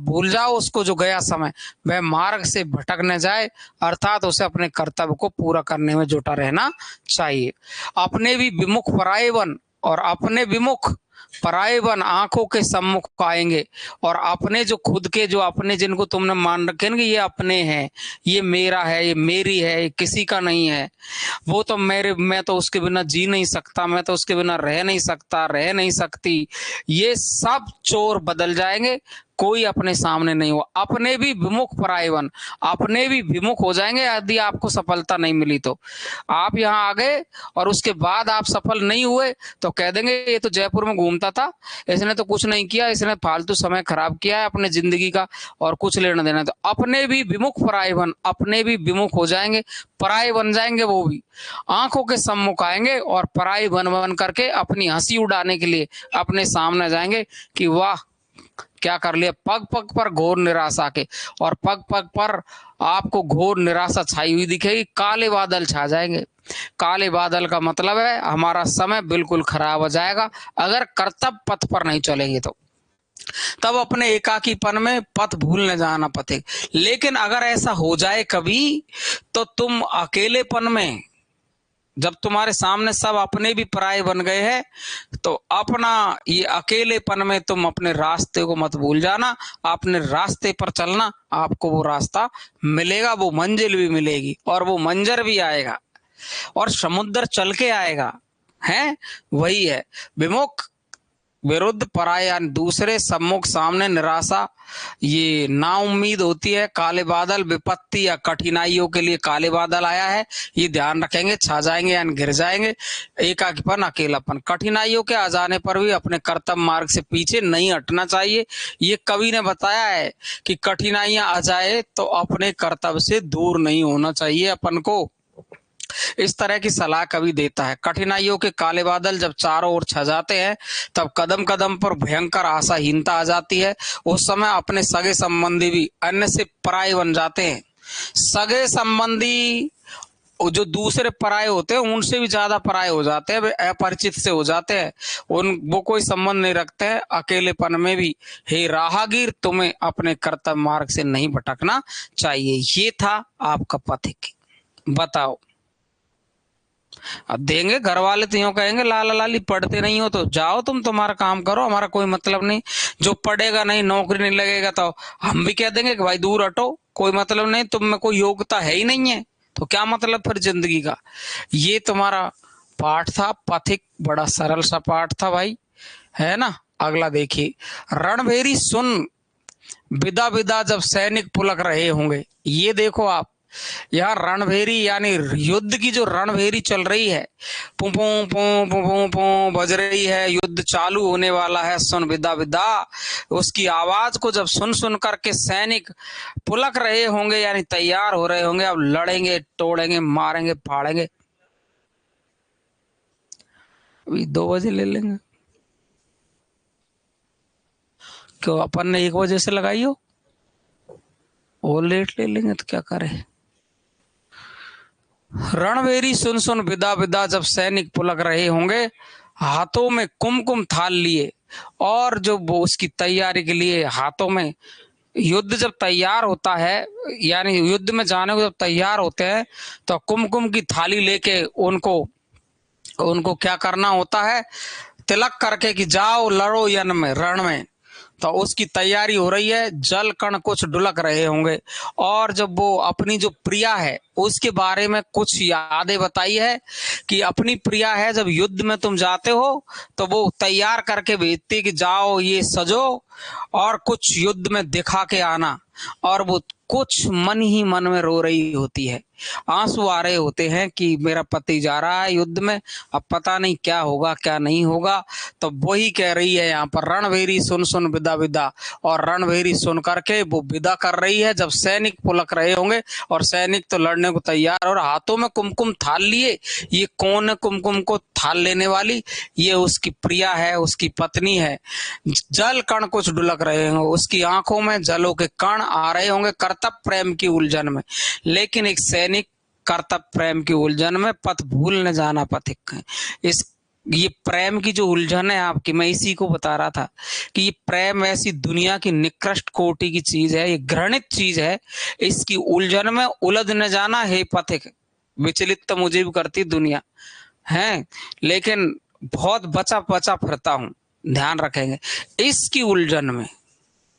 भूल जाओ उसको, जो गया समय वह मार्ग से भटक न जाए, अर्थात उसे अपने कर्तव्य को पूरा करने में जुटा रहना चाहिए। अपने भी विमुख पराये वन, और अपने विमुख पराये वन आंखों के सम्मुख आएंगे, और अपने जो खुद के, जो अपने जिनको तुमने मान रखे कि ये अपने हैं, ये मेरा है, ये मेरी है, ये किसी का नहीं है, वो तो मैं तो उसके बिना जी नहीं सकता, मैं तो उसके बिना रह नहीं सकता, रह नहीं सकती, ये सब चोर बदल जाएंगे, कोई अपने सामने नहीं हो। अपने भी विमुख पराये वन, अपने भी विमुख हो जाएंगे यदि आपको सफलता नहीं मिली तो। आप यहाँ आ गए और उसके बाद आप सफल नहीं हुए तो कह देंगे ये तो जयपुर में घूमता था, इसने तो कुछ नहीं किया, इसने फालतू समय खराब किया है अपने जिंदगी का, और कुछ लेना देना। तो अपने भी विमुख पराये वन, अपने भी विमुख हो जाएंगे, पराये बन जाएंगे, वो भी आंखों के सम्मुख आएंगे और पराये बन बन करके अपनी हंसी उड़ाने के लिए अपने सामने जाएंगे कि वाह क्या कर लिया। पग पग पर घोर निराशा के, और पग पग पर आपको घोर निराशा छाई हुई दिखेगी, काले बादल छा जाएंगे। काले बादल का मतलब है हमारा समय बिल्कुल खराब हो जाएगा अगर कर्तव्य पथ पर नहीं चलेंगे तो। तब अपने एकाकीपन में पथ भूल न जाना पथिक। लेकिन अगर ऐसा हो जाए कभी तो तुम अकेलेपन में, जब तुम्हारे सामने सब अपने भी पराये बन गए हैं, तो अपना ये अकेलेपन में तुम अपने रास्ते को मत भूल जाना, अपने रास्ते पर चलना, आपको वो रास्ता मिलेगा, वो मंजिल भी मिलेगी और वो मंजर भी आएगा और समुद्र चल के आएगा, है वही है। विमुख विरुद्ध पराया, दूसरे, सम्मुख सामने, निराशा ये ना उम्मीद होती है। काले बादल विपत्ति या कठिनाइयों के लिए काले बादल आया है, ये ध्यान रखेंगे, छा जाएंगे या गिर जाएंगे। एकाकीपन, अकेलापन, कठिनाइयों के आ जाने पर भी अपने कर्तव्य मार्ग से पीछे नहीं हटना चाहिए। ये कवि ने बताया है कि कठिनाइयां आ जाए तो अपने कर्तव्य से दूर नहीं होना चाहिए अपन को, इस तरह की सलाह कवि देता है। कठिनाइयों के काले बादल जब चारों ओर छा जाते हैं तब कदम कदम पर भयंकर आशाहीनता आ जाती है। उस समय अपने सगे संबंधी भी अन्य से पराये बन जाते हैं। सगे संबंधी और जो दूसरे पराये होते हैं उनसे भी ज्यादा पराये हो जाते हैं, वे अपरिचित से हो जाते हैं, वो कोई संबंध नहीं रखते हैं अकेलेपन में भी। हे राहगीर, तुम्हें अपने कर्तव्य मार्ग से नहीं भटकना चाहिए। ये था आपका पथिक। बताओ, अब देंगे घर वाले तो यूं कहेंगे, लाला लाली पढ़ते नहीं हो तो जाओ तुम, तुम्हारा काम करो, हमारा कोई मतलब नहीं। जो पढ़ेगा नहीं, नौकरी नहीं लगेगा, तो हम भी कह देंगे कि भाई दूर हटो, कोई मतलब नहीं, तुम में कोई योग्यता है ही नहीं है, तो क्या मतलब फिर जिंदगी का। ये तुम्हारा पाठ था, पथिक। बड़ा सरल सा पाठ था भाई, है ना। अगला देखिए, रणभेरी सुन विदा विदा जब सैनिक पुलक रहे होंगे। ये देखो आप, यहाँ रणभेरी यानी युद्ध की जो रणभेरी चल रही है, पू पू पू पू पू पू बज रही है, युद्ध चालू होने वाला है, सुन विदा विदा, उसकी आवाज को जब सुन सुन करके सैनिक पुलक रहे होंगे, यानी तैयार हो रहे होंगे, अब लड़ेंगे, तोड़ेंगे, मारेंगे, फाड़ेंगे। अभी 2 बजे ले लेंगे, क्यों अपन ने 1 बजे से लगाई हो, और लेट ले लेंगे तो क्या करें। रणभेरी सुन सुन विदा विदा जब सैनिक पुलक रहे होंगे, हाथों में कुमकुम थाल लिए, और जो वो उसकी तैयारी के लिए हाथों में, युद्ध जब तैयार होता है, यानी युद्ध में जाने को जब तैयार होते हैं, तो कुमकुम की थाली लेके उनको उनको क्या करना होता है, तिलक करके कि जाओ लड़ो यन में, रण में। तो उसकी तैयारी हो रही है, जल कण कुछ ढुलक रहे होंगे, और जब वो अपनी जो प्रिया है उसके बारे में कुछ यादें बताई है कि अपनी प्रिया है, जब युद्ध में तुम जाते हो तो वो तैयार करके भेजती कि जाओ ये सजो और कुछ युद्ध में दिखा के आना, और वो कुछ मन ही मन में रो रही होती है, आंसू आ रहे होते हैं कि मेरा पति जा रहा है युद्ध में, अब पता नहीं क्या होगा क्या नहीं होगा। तो वही कह रही है यहाँ पर, रणभेरी सुन सुन विदा विदा, और रणभेरी सुन करके वो विदा कर रही है जब सैनिक पुलक रहे होंगे, और सैनिक तो लड़ने को तैयार, और हाथों में कुमकुम थाल लिए। ये कौन है कुमकुम को थाल लेने वाली, ये उसकी प्रिया है, उसकी पत्नी है। जल कण कुछ ढुलक रहे होंगे, उसकी आंखों में जलों के कण आ रहे होंगे कर्तव्य प्रेम की उलझन में। लेकिन एक सैनिक कर्तव्य प्रेम की उलझन में पथ भूल न जाना पथिक है। इस ये प्रेम की जो उलझन है आपकी, मैं इसी को बता रहा था कि ये प्रेम ऐसी दुनिया की निकृष्ट कोटि की चीज है, ये घृणित चीज है, इसकी उलझन में उलझ न जाना हे पथिक। विचलित तो मुझे भी करती दुनिया है, लेकिन बहुत बचा बचा फिरता हूं, ध्यान रखेंगे। इसकी उलझन में,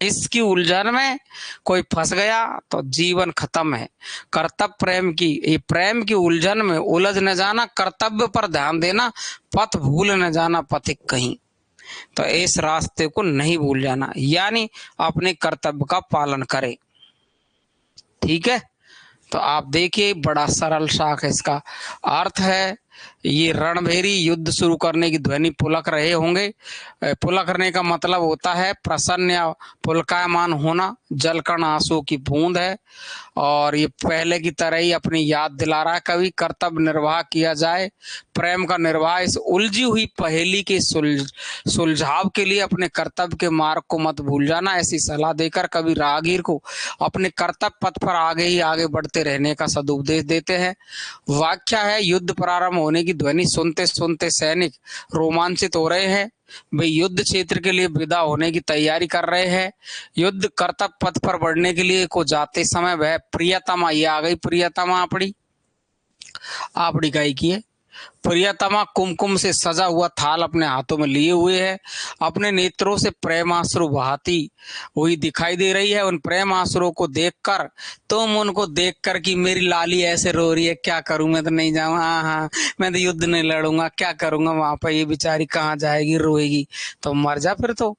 इसकी उलझन में कोई फंस गया तो जीवन खत्म है। कर्तव्य प्रेम की, ये प्रेम की उलझन में उलझ न जाना, कर्तव्य पर ध्यान देना, पथ भूल न जाना पथिक कहीं। तो इस रास्ते को नहीं भूल जाना, यानी अपने कर्तव्य का पालन करें। ठीक है, तो आप देखिए बड़ा सरल शाख इसका अर्थ है। ये रणभेरी युद्ध शुरू करने की ध्वनि पुलक रहे होंगे। पुलकने का मतलब होता है प्रसन्न या पुलकायमान होना, जलकण आंसू की बूंद है। और ये पहले की तरह ही अपनी याद दिला रहा है कवि, कर्तव्य निर्वाह किया जाए, प्रेम का निर्वाह, इस उलझी हुई पहेली के सुलझाव के लिए अपने कर्तव्य के मार्ग को मत भूल जाना। ऐसी सलाह देकर कवि राहगीर को अपने कर्तव्य पथ पर आगे ही आगे बढ़ते रहने का सदुपदेश देते हैं। व्याख्या है, युद्ध प्रारंभ होने की ध्वनि सुनते सुनते सैनिक रोमांचित हो रहे हैं, वे युद्ध क्षेत्र के लिए विदा होने की तैयारी कर रहे हैं। युद्ध कर्तव्य पथ पर बढ़ने के लिए को जाते समय वह प्रियतमा, ये आ गई प्रियतमा अपनी, आपड़ी गायकी है। प्रियतमा कुमकुम से सजा हुआ थाल अपने हाथों में लिए हुए है, अपने नेत्रों से प्रेमाश्रु बहाती हुई दिखाई दे रही है। उन प्रेमाश्रुओं को देखकर, तुम उनको देखकर कि मेरी लाली ऐसे रो रही है, क्या करूं मैं तो नहीं जाऊंगा, हाँ हाँ मैं तो युद्ध नहीं लड़ूंगा, क्या करूंगा वहां पर, ये बेचारी कहाँ जाएगी, रोएगी, तो मर जा फिर। तो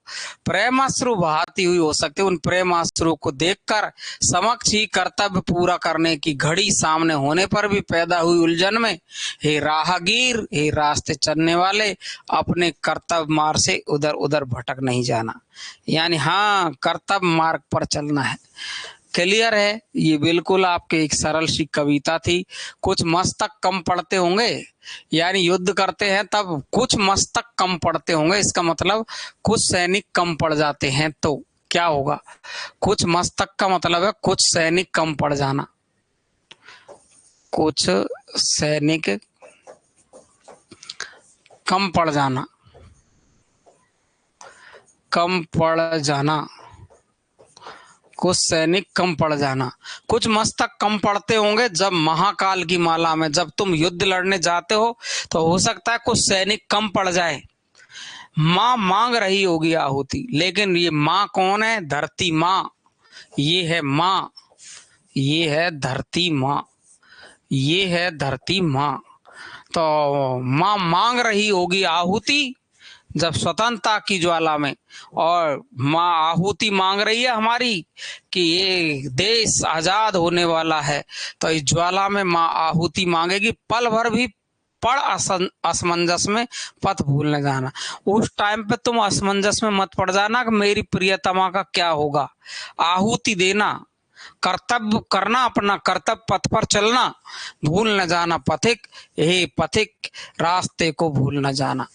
प्रेमाश्रु बहाती हुई हो सकती, उन प्रेमाश्रु को देखकर समक्ष ही कर्तव्य पूरा करने की घड़ी सामने होने पर भी पैदा हुई उलझन में, हे राहगीर, हे रास्ते चलने वाले, अपने कर्तव्य मार्ग से उधर उधर भटक नहीं जाना। यानी हाँ, कर्तव्य मार्ग पर चलना है। क्लियर है, ये बिल्कुल आपके एक सरल सी कविता थी। कुछ मस्तक कम पढ़ते होंगे, यानी युद्ध करते हैं तब कुछ मस्तक कम पढ़ते होंगे, इसका मतलब कुछ सैनिक कम पड़ जाते हैं, तो क्या होगा, कुछ मस्तक का मतलब है कुछ सैनिक कम पड़ जाना। कुछ सैनिक कम पड़ जाना, कम पड़ जाना, कुछ सैनिक कम पड़ जाना। कुछ मस्तक कम पड़ते होंगे जब महाकाल की माला में जब तुम युद्ध लड़ने जाते हो तो हो सकता है कुछ सैनिक कम पड़ जाए। माँ मांग रही होगी आहुति, लेकिन ये माँ कौन है? धरती माँ। ये है माँ, ये है धरती माँ, ये है धरती माँ। तो माँ मांग रही होगी आहुति जब स्वतंत्रता की ज्वाला में, और माँ आहुति मांग रही है हमारी कि ये देश आजाद होने वाला है। तो इस ज्वाला में माँ आहुति मांगेगी। पल भर भी पड़ असमंजस में पथ भूल न जाना। उस टाइम पे तुम असमंजस में मत पड़ जाना कि मेरी प्रियतमा का क्या होगा। आहुति देना, कर्तव्य करना, अपना कर्तव्य पथ पर चलना, भूल न जाना पथिक, हे पथिक रास्ते को भूल न जाना।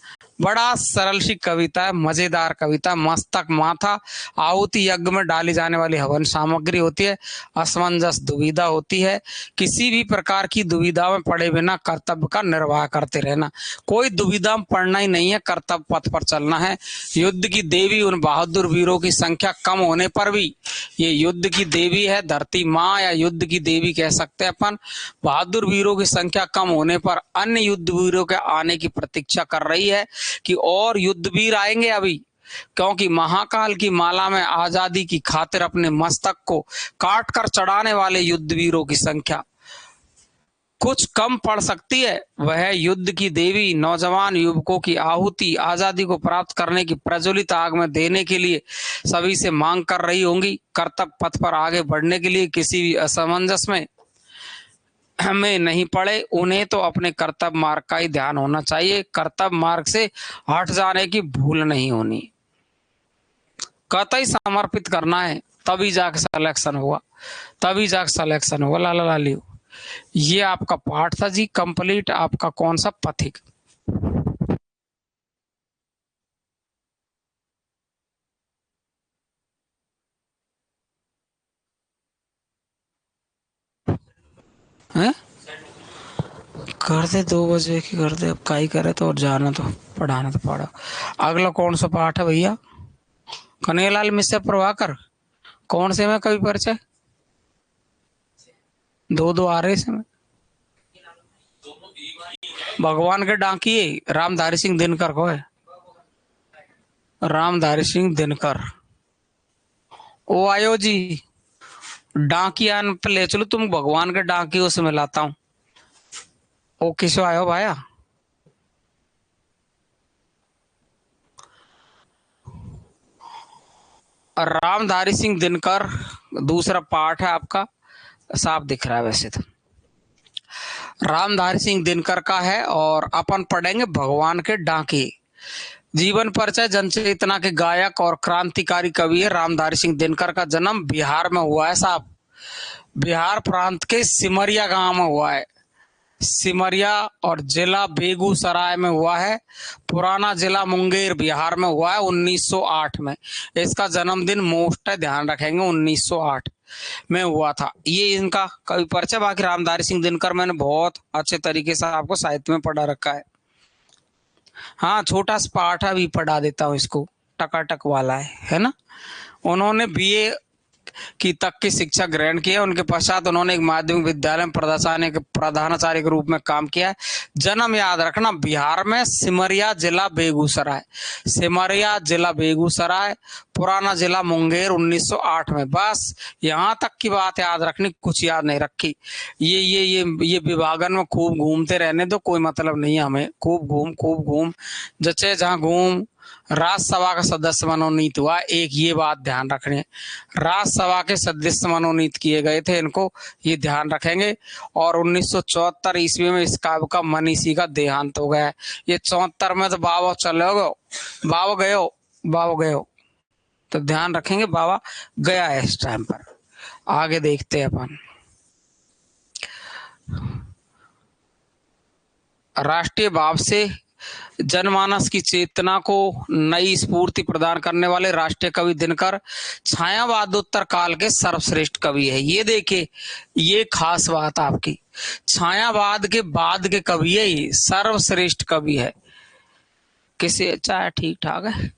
बड़ा सरल सी कविता है, मजेदार कविता। मस्तक माथा आहुति यज्ञ में डाली जाने वाली हवन सामग्री होती है। असमंजस दुविधा होती है। किसी भी प्रकार की दुविधा में पड़े बिना कर्तव्य का निर्वाह करते रहना। कोई दुविधा में पड़ना ही नहीं है, कर्तव्य पथ पर चलना है। युद्ध की देवी उन बहादुर वीरों की संख्या कम होने पर भी, ये युद्ध की देवी है धरती माँ, या युद्ध की देवी कह सकते हैं अपन। बहादुर वीरों की संख्या कम होने पर अन्य युद्ध वीरों के आने की प्रतीक्षा कर रही है कि और युद्ध वीर आएंगे अभी, क्योंकि महाकाल की माला में आजादी की खातिर अपने मस्तक को काट कर चढ़ाने वाले युद्ध वीरों की संख्या कुछ कम पड़ सकती है। वह युद्ध की देवी नौजवान युवकों की आहुति आजादी को प्राप्त करने की प्रज्वलित आग में देने के लिए सभी से मांग कर रही होंगी। कर्तव्य पथ पर आगे बढ़ने के लिए किसी भी असमंजस में नहीं पड़े। उन्हें तो अपने कर्तव्य मार्ग का ही ध्यान होना चाहिए। कर्तव्य मार्ग से हट जाने की भूल नहीं होनी, कतई समर्पित करना है, तभी जाके सिलेक्शन हुआ, तभी जाके सिलेक्शन हुआ। लाला लाली, ये आपका पाठ था जी कंप्लीट। आपका कौन सा पथिक? है कर दे, 2 बजे की कर दे। अब का ही करे तो, और जाना तो पढ़ाना तो पड़ा। अगला कौन सा पाठ है भैया? कन्हैयालाल मिश्र प्रभाकर, कौन से में कवि परिचय? दो दो आ रहे इसमें। भगवान के डाकिए रामधारी सिंह दिनकर को है। रामधारी सिंह दिनकर ओ आयो जी। डाकिया पे ले चलो तुम, भगवान के डाकियों से मिलाता हूँ। ओ किसो आयो भाया? रामधारी सिंह दिनकर दूसरा पाठ है आपका, साफ दिख रहा है वैसे तो। रामधारी सिंह दिनकर का है, और अपन पढ़ेंगे भगवान के डाके। जीवन परिचय। जनचेतना के गायक और क्रांतिकारी कवि है रामधारी सिंह दिनकर का जन्म बिहार में हुआ है साहब। बिहार प्रांत के सिमरिया गांव में हुआ है। सिमरिया और जिला बेगूसराय में हुआ है। पुराना जिला मुंगेर बिहार में हुआ है 1908 में। इसका जन्मदिन मोस्ट है, ध्यान रखेंगे, 1908 में हुआ था। ये इनका कवि परिचय। बाकी रामधारी सिंह दिनकर मैंने बहुत अच्छे तरीके से आपको साहित्य में पढ़ा रखा है। हाँ, छोटा सा पाठ अभी पढ़ा देता हूँ इसको, टकाटक वाला है ना। उन्होंने बीए की तक की शिक्षा ग्रहण की है। उनके पश्चात उन्होंने एक माध्यमिक विद्यालय में प्रधानाचार्य के रूप में काम किया है। जन्म याद रखना, बिहार में सिमरिया जिला बेगूसराय, सिमरिया जिला बेगूसराय, पुराना जिला मुंगेर 1908 में। बस यहाँ तक की बात याद रखनी, कुछ याद नहीं रखी। ये विभागन में खूब घूमते रहने दो, कोई मतलब नहीं है हमें। खूब घूम जचे जहाँ घूम। राज्यसभा का सदस्य मनोनीत हुआ, एक ये बात ध्यान रखनी है। राज्यसभा के सदस्य मनोनीत किए गए थे, इनको ये ध्यान रखेंगे। और 1974 ईस्वी में इस काव्य का मनीषी का देहांत हो गया है। ये 74 में तो बाबा चले गो, बाबा गयो, तो ध्यान रखेंगे बाबा गया है इस टाइम पर। आगे देखते हैं अपन। राष्ट्रीय भाव से जनमानस की चेतना को नई स्फूर्ति प्रदान करने वाले राष्ट्रीय कवि दिनकर छायावादोत्तर काल के सर्वश्रेष्ठ कवि है। ये देखिए, ये खास बात आपकी। छायावाद के बाद के कवि है, ये सर्वश्रेष्ठ कवि है। किसी अच्छा है, ठीक ठाक है,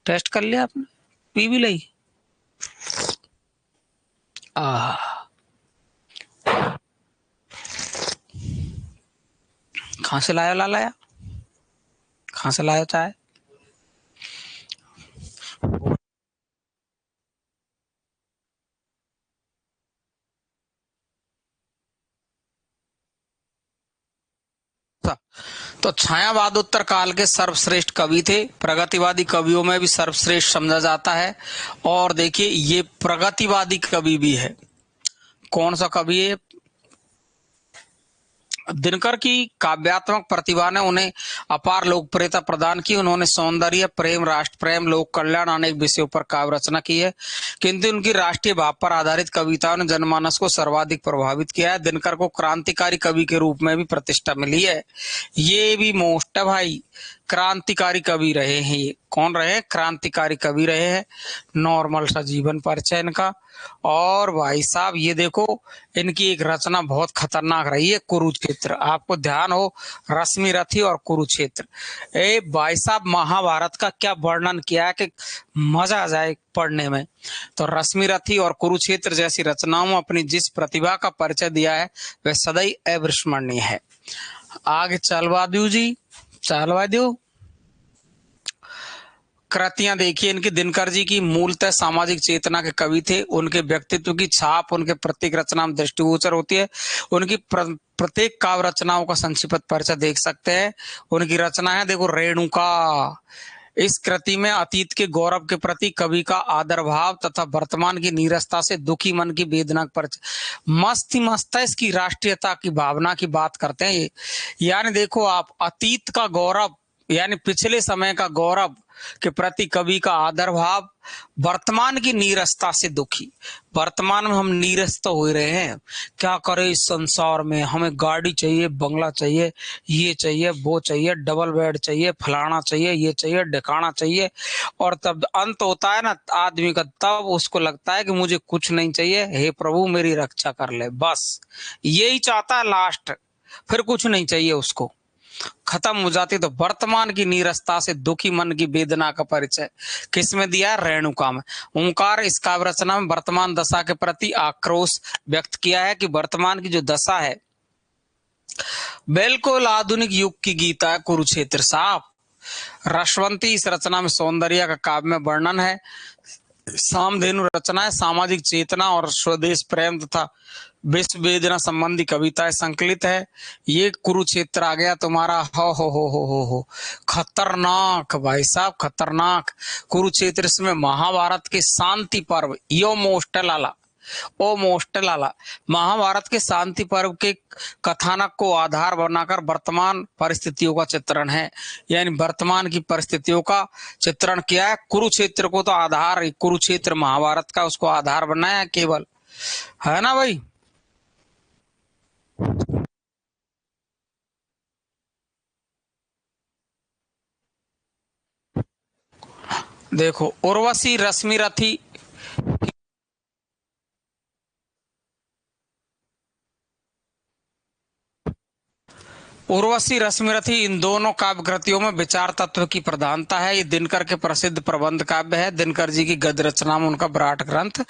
टेस्ट कर लिया आपने, पी भी ली। कहाँ से लाया लाया, कहाँ से लाया चाय? तो छायावादोत्तर काल के सर्वश्रेष्ठ कवि थे, प्रगतिवादी कवियों में भी सर्वश्रेष्ठ समझा जाता है। और देखिए ये प्रगतिवादी कवि भी है। कौन सा कवि है? दिनकर की काव्यात्मक प्रतिभा ने उन्हें अपार लोकप्रियता प्रदान की। उन्होंने सौंदर्य, प्रेम, राष्ट्र प्रेम, लोक कल्याण अनेक विषयों पर काव्य रचना की है, किंतु उनकी राष्ट्रीय भाव पर आधारित कविताओं ने जनमानस को सर्वाधिक प्रभावित किया है। दिनकर को क्रांतिकारी कवि के रूप में भी प्रतिष्ठा मिली है। ये भी मोस्ट है भाई, क्रांतिकारी कवि रहे हैं। ये कौन रहे हैं? क्रांतिकारी कवि रहे हैं। नॉर्मल सा जीवन परिचय इनका। और भाई साहब ये देखो, इनकी एक रचना बहुत खतरनाक रही है, कुरुक्षेत्र। आपको ध्यान हो, रश्मि रथी और कुरुक्षेत्र। ए भाई साहब, महाभारत का क्या वर्णन किया है कि मजा आ जाए पढ़ने में। तो रश्मि रथी और कुरुक्षेत्र जैसी रचनाओं में अपनी जिस प्रतिभा का परिचय दिया है वह सदैव अविस्मरणीय है। आगे चलवा दू जी, चलवा दो। कृतियां देखिए इनकी। दिनकर जी की मूलतः सामाजिक चेतना के कवि थे। उनके व्यक्तित्व की छाप उनके प्रत्येक रचना में दृष्टिगोचर होती है। उनकी प्रत्येक काव्य रचनाओं का संक्षिप्त परिचय देख सकते हैं। उनकी रचना है देखो, रेणुका। इस कृति में अतीत के गौरव के प्रति कवि का आदर भाव तथा वर्तमान की नीरसता से दुखी मन की वेदना पर मस्त ही मस्त है। इसकी राष्ट्रीयता की भावना की बात करते हैं ये। यानी देखो आप, अतीत का गौरव यानी पिछले समय का गौरव के प्रति कवि का आदर भाव, वर्तमान की नीरसता से दुखी। वर्तमान में हम नीरस तो हो रहे हैं, क्या करें इस संसार में, हमें गाड़ी चाहिए, बंगला चाहिए, ये चाहिए, वो चाहिए, डबल बेड चाहिए, फलाना चाहिए, ये चाहिए, ढकाना चाहिए। और तब अंत होता है ना आदमी का, तब उसको लगता है कि मुझे कुछ नहीं चाहिए, हे प्रभु मेरी रक्षा कर ले, बस यही चाहता है लास्ट, फिर कुछ नहीं चाहिए उसको, खत्म हो जाती। तो वर्तमान की नीरसता से दुखी मन की वेदना का परिचय किसमें दिया? रेणुका में। ओंकार इस काव्य रचना में वर्तमान दशा के प्रति आक्रोश व्यक्त किया है कि वर्तमान की जो दशा है बिल्कुल आधुनिक युग की गीता है कुरुक्षेत्र साहब। रसवंती इस रचना में सौंदर्य का काव्य में वर्णन है। सामधेनु रचना है, सामाजिक चेतना और स्वदेश प्रेम तथा विश्व वेदना संबंधी कविताएं संकलित है। ये कुरुक्षेत्र आ गया तुम्हारा। हो खतरनाक भाई साहब, खतरनाक कुरुक्षेत्र। इसमें महाभारत के शांति पर्व यो मोस्टल आला, ओ मोस्टल आला, महाभारत के शांति पर्व के कथानक को आधार बनाकर वर्तमान परिस्थितियों का चित्रण है। यानी वर्तमान की परिस्थितियों का चित्रण किया है। कुरुक्षेत्र को तो आधार, कुरुक्षेत्र महाभारत का उसको आधार बनाया केवल, है ना भाई। देखो उर्वशी रश्मि रथी, उर्वशी रश्मिरथी इन दोनों काव्य कृतियों में विचार तत्व की प्रधानता है। ये दिनकर के प्रसिद्ध प्रबंध काव्य है। दिनकर जी की गद्य रचना में उनका विराट ग्रंथ।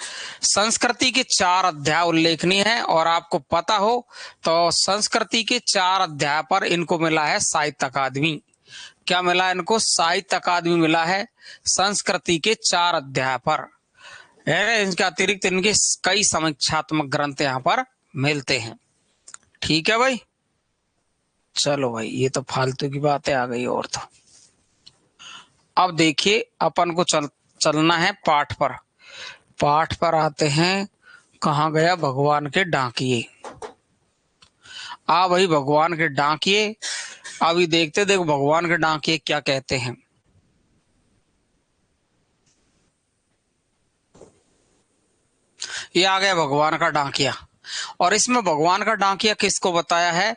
संस्कृति के 4 अध्याय उल्लेखनीय है। और आपको पता हो तो संस्कृति के 4 अध्याय पर इनको मिला है साहित्य अकादमी। क्या मिला है इनको? साहित्य अकादमी मिला है संस्कृति के 4 अध्याय पर। इनके अतिरिक्त इनके कई समीक्षात्मक ग्रंथ यहाँ पर मिलते हैं। ठीक है भाई, चलो भाई ये तो फालतू की बातें आ गई। और तो अब देखिए अपन को चलना है पाठ पर। पाठ पर आते हैं। कहाँ गया भगवान के डाकिए? आ भाई भगवान के डाकिए। अभी देखते देखो भगवान के डाकिए क्या कहते हैं। ये आ गया भगवान का डाकिया। और इसमें भगवान का डाकिया किसको बताया है?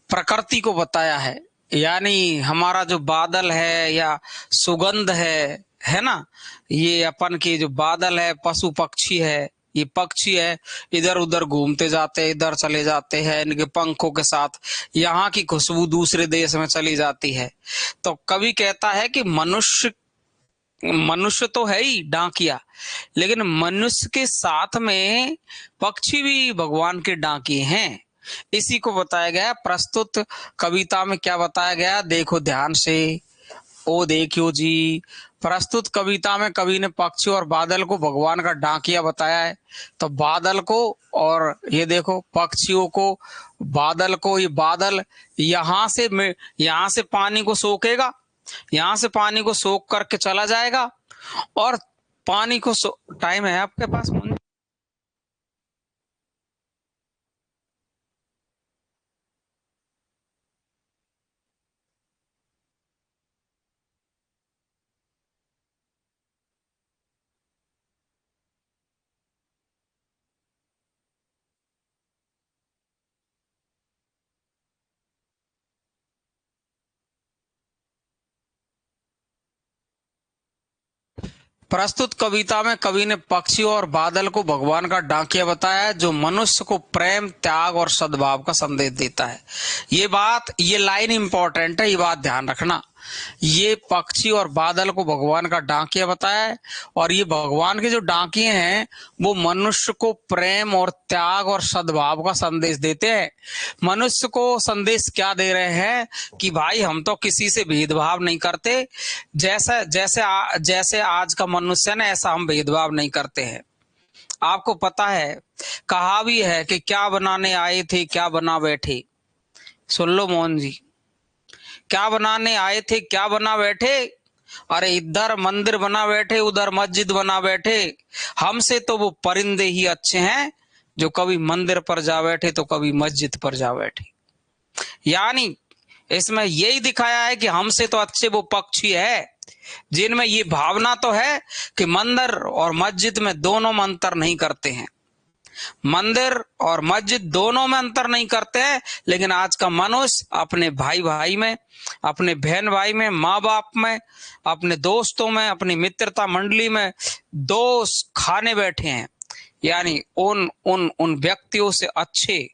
प्रकृति को बताया है। यानी हमारा जो बादल है या सुगंध है ना, ये अपन के जो बादल है, पशु पक्षी है, ये पक्षी है, इधर उधर घूमते जाते हैं, इधर चले जाते हैं इनके पंखों के साथ, यहाँ की खुशबू दूसरे देश में चली जाती है। तो कवि कहता है कि मनुष्य मनुष्य तो है ही डाकिया, लेकिन मनुष्य के साथ में पक्षी भी भगवान के डाकिए हैं। इसी को बताया गया प्रस्तुत कविता में। क्या बताया गया, देखो ध्यान से। ओ देखियो जी, प्रस्तुत कविता में कवि ने पक्षी और बादल को भगवान का डाकिया बताया है। तो बादल को और ये देखो पक्षियों को, बादल को, ये बादल यहाँ से पानी को सोखेगा, यहाँ से पानी को सोख करके चला जाएगा और पानी को टाइम है आपके पास? प्रस्तुत कविता में कवि ने पक्षी और बादल को भगवान का डाकिया बताया है, जो मनुष्य को प्रेम, त्याग और सद्भाव का संदेश देता है। ये लाइन इंपॉर्टेंट है, ये बात ध्यान रखना। ये पक्षी और बादल को भगवान का डाकिया बताया है, और ये भगवान के जो डाकिए हैं वो मनुष्य को प्रेम और त्याग और सद्भाव का संदेश देते हैं। मनुष्य को संदेश क्या दे रहे हैं कि भाई हम तो किसी से भेदभाव नहीं करते, जैसे आज का मनुष्य ना, ऐसा हम भेदभाव नहीं करते हैं। आपको पता है, कहा भी है कि क्या बनाने आए थे क्या बना बैठे। सुन लो मोहन जी, क्या बनाने आए थे क्या बना बैठे, अरे इधर मंदिर बना बैठे उधर मस्जिद बना बैठे, हमसे तो वो परिंदे ही अच्छे हैं जो कभी मंदिर पर जा बैठे तो कभी मस्जिद पर जा बैठे। यानी इसमें यही दिखाया है कि हमसे तो अच्छे वो पक्षी है जिनमें ये भावना तो है कि मंदिर और मस्जिद में दोनों में अंतर नहीं करते हैं, मंदिर और मस्जिद दोनों में अंतर नहीं करते हैं। लेकिन आज का मनुष्य अपने भाई भाई में, अपने बहन भाई में, माँ बाप में, अपने दोस्तों में, अपनी मित्रता मंडली में दोस्त खाने बैठे हैं। यानी उन उन उन व्यक्तियों से अच्छे,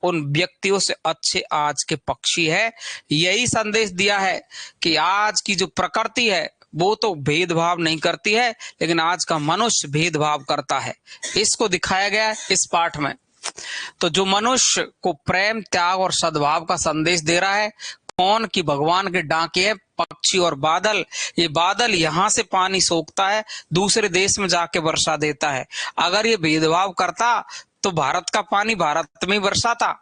उन व्यक्तियों से अच्छे आज के पक्षी है। यही संदेश दिया है कि आज की जो प्रकृति है वो तो भेदभाव नहीं करती है, लेकिन आज का मनुष्य भेदभाव करता है। इसको दिखाया गया है इस पाठ में। तो जो मनुष्य को प्रेम, त्याग और सद्भाव का संदेश दे रहा है कौन, की भगवान के डाके है पक्षी और बादल। ये बादल यहाँ से पानी सोखता है, दूसरे देश में जाके वर्षा देता है। अगर ये भेदभाव करता तो भारत का पानी भारत में बरसाता,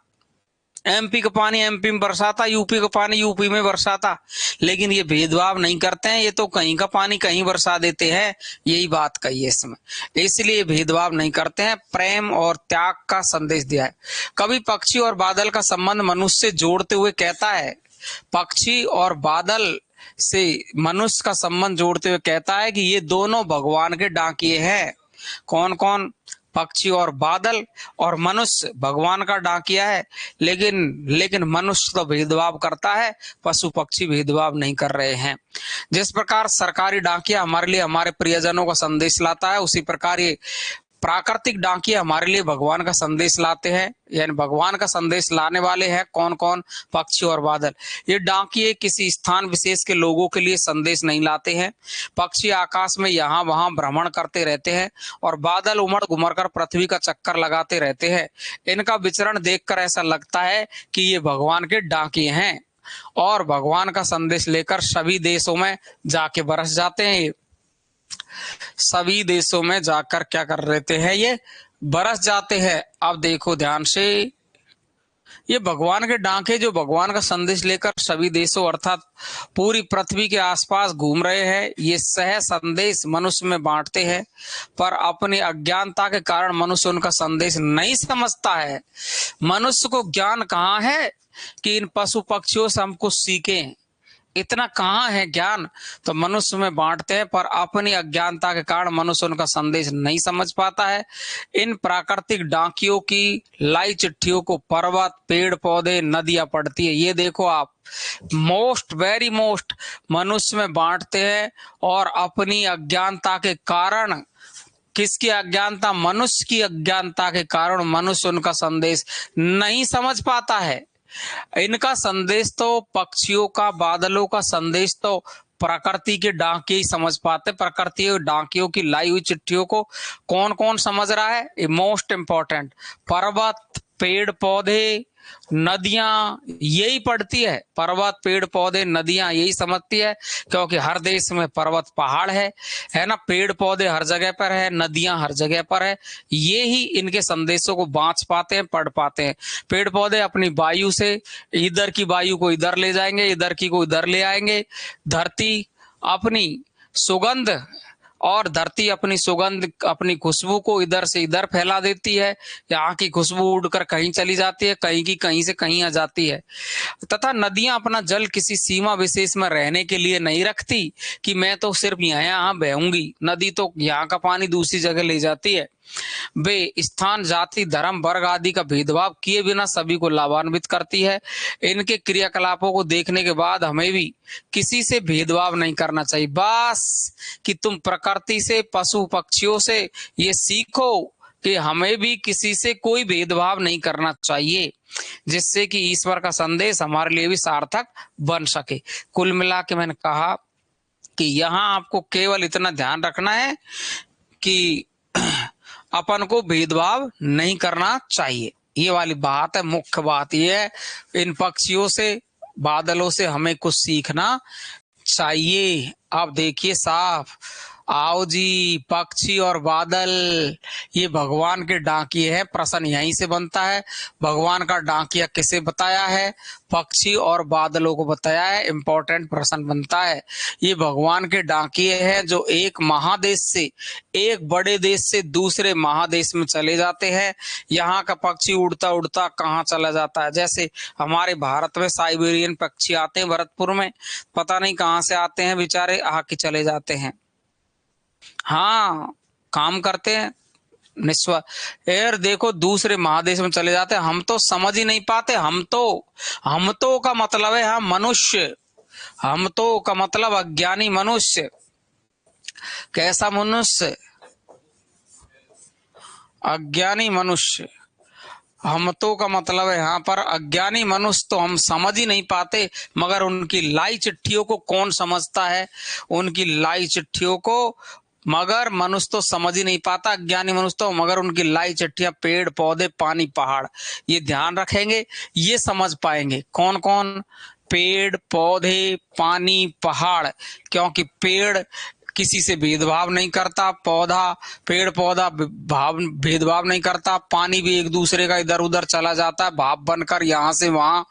एमपी का पानी एमपी में बरसाता, यूपी का पानी यूपी में बरसाता। लेकिन ये भेदभाव नहीं करते हैं, ये तो कहीं का पानी कहीं बरसा देते हैं। यही बात कही है इसमें, इसलिए भेदभाव नहीं करते हैं, प्रेम और त्याग का संदेश दिया है। कभी पक्षी और बादल का संबंध मनुष्य से जोड़ते हुए कहता है, पक्षी और बादल से मनुष्य का संबंध जोड़ते हुए कहता है कि ये दोनों भगवान के डाकिए हैं। कौन कौन? पक्षी और बादल और मनुष्य भगवान का डाकिया है। लेकिन मनुष्य तो भेदभाव करता है, पशु पक्षी भेदभाव नहीं कर रहे हैं। जिस प्रकार सरकारी डाकिया हमारे लिए हमारे प्रियजनों का संदेश लाता है, उसी प्रकार ये प्राकृतिक डाकिये हमारे लिए भगवान का संदेश लाते हैं। यानी भगवान का संदेश लाने वाले हैं कौन कौन? पक्षी और बादल। ये डाकिये किसी स्थान विशेष के लोगों के लिए संदेश नहीं लाते हैं। पक्षी आकाश में यहाँ वहां भ्रमण करते रहते हैं और बादल उमड़ घुमड़ कर पृथ्वी का चक्कर लगाते रहते हैं। इनका विचरण देखकर ऐसा लगता है कि ये भगवान के डाकिये हैं और भगवान का संदेश लेकर सभी देशों में जाके बरस जाते हैं। सभी देशों में जाकर क्या कर लेते हैं? ये बरस जाते हैं। अब देखो ध्यान से, ये भगवान के डांके जो भगवान का संदेश लेकर सभी देशों अर्थात पूरी पृथ्वी के आसपास घूम रहे हैं, ये सह संदेश मनुष्य में बांटते हैं, पर अपनी अज्ञानता के कारण मनुष्य उनका संदेश नहीं समझता है। मनुष्य को ज्ञान कहाँ है कि इन पशु पक्षियों से हम कुछ सीखें, इतना कहाँ है ज्ञान। तो मनुष्य में बांटते हैं, पर अपनी अज्ञानता के कारण मनुष्य उनका संदेश नहीं समझ पाता है। इन प्राकृतिक डाकियों की लाई चिट्ठियों को पर्वत, पेड़ पौधे, नदियां पढ़ती है। ये देखो आप, वेरी मोस्ट मनुष्य में बांटते हैं और अपनी अज्ञानता के कारण किसकी अज्ञानता? मनुष्य की अज्ञानता के कारण मनुष्य उनका संदेश नहीं समझ पाता है। इनका संदेश तो पक्षियों का, बादलों का संदेश तो प्रकृति के डाकिये ही समझ पाते। प्रकृति के डाकियों की लाई हुई चिट्ठियों को कौन कौन समझ रहा है? मोस्ट इंपॉर्टेंट, पर्वत, पेड़ पौधे, नदियां यही पढ़ती है। पर्वत, पेड़ पौधे, नदियां यही समझती है, क्योंकि हर देश में पर्वत पहाड़ है ना, पेड़ पौधे हर जगह पर है, नदियां हर जगह पर है। ये ही इनके संदेशों को बांच पाते हैं, पढ़ पाते हैं। पेड़ पौधे अपनी वायु से इधर की वायु को इधर ले जाएंगे, इधर की को इधर ले आएंगे। धरती अपनी सुगंध और धरती अपनी सुगंध, अपनी खुशबू को इधर से इधर फैला देती है। यहाँ की खुशबू उड़कर कहीं चली जाती है, कहीं की कहीं से कहीं आ जाती है। तथा नदियां अपना जल किसी सीमा विशेष में रहने के लिए नहीं रखती कि मैं तो सिर्फ यहाँ बहूंगी। नदी तो यहाँ का पानी दूसरी जगह ले जाती है। वे स्थान, जाति, धर्म, वर्ग आदि का भेदभाव किए बिना सभी को लाभान्वित करती है। इनके क्रियाकलापों को देखने के बाद हमें भी किसी से भेदभाव नहीं करना चाहिए। बस कि तुम प्रकृति से, पशु पक्षियों से ये सीखो कि हमें भी किसी से कोई भेदभाव नहीं करना चाहिए, जिससे कि ईश्वर का संदेश हमारे लिए भी सार्थक बन सके। कुल मिला के मैंने कहा कि यहाँ आपको केवल इतना ध्यान रखना है कि अपन को भेदभाव नहीं करना चाहिए। ये वाली बात है, मुख्य बात ये है। इन पक्षियों से, बादलों से हमें कुछ सीखना चाहिए। अब देखिए साफ, आओ जी, पक्षी और बादल ये भगवान के डाकिये हैं। प्रश्न यहीं से बनता है, भगवान का डाकिया किसे बताया है? पक्षी और बादलों को बताया है। इंपॉर्टेंट प्रश्न बनता है। ये भगवान के डाकिये हैं जो एक महादेश से, एक बड़े देश से दूसरे महादेश में चले जाते हैं। यहाँ का पक्षी उड़ता उड़ता कहाँ चला जाता है। जैसे हमारे भारत में साइबेरियन पक्षी आते हैं भरतपुर में, पता नहीं कहाँ से आते हैं बेचारे, आके चले जाते हैं। हाँ, काम करते हैं निस्वा यार, देखो दूसरे महादेश में चले जाते हैं। हम तो समझ ही नहीं पाते। हम तो का मतलब है हाँ मनुष्य, हम तो का मतलब अज्ञानी मनुष्य। कैसा मनुष्य? अज्ञानी मनुष्य। हम तो का मतलब है यहाँ पर अज्ञानी मनुष्य। तो हम समझ ही नहीं पाते, मगर उनकी लाई चिट्ठियों को कौन समझता है? उनकी लाई चिट्ठियों को मगर मनुष्य तो समझ ही नहीं पाता, अज्ञानी मनुष्य तो, मगर उनकी लाई चिट्ठियां पेड़ पौधे पानी पहाड़ ये ध्यान रखेंगे, ये समझ पाएंगे। कौन कौन? पेड़ पौधे पानी पहाड़। क्योंकि पेड़ किसी से भेदभाव नहीं करता, पौधा, पेड़ पौधा भेदभाव नहीं करता, पानी भी एक दूसरे का इधर उधर चला जाता है भाप बनकर यहाँ से वहां,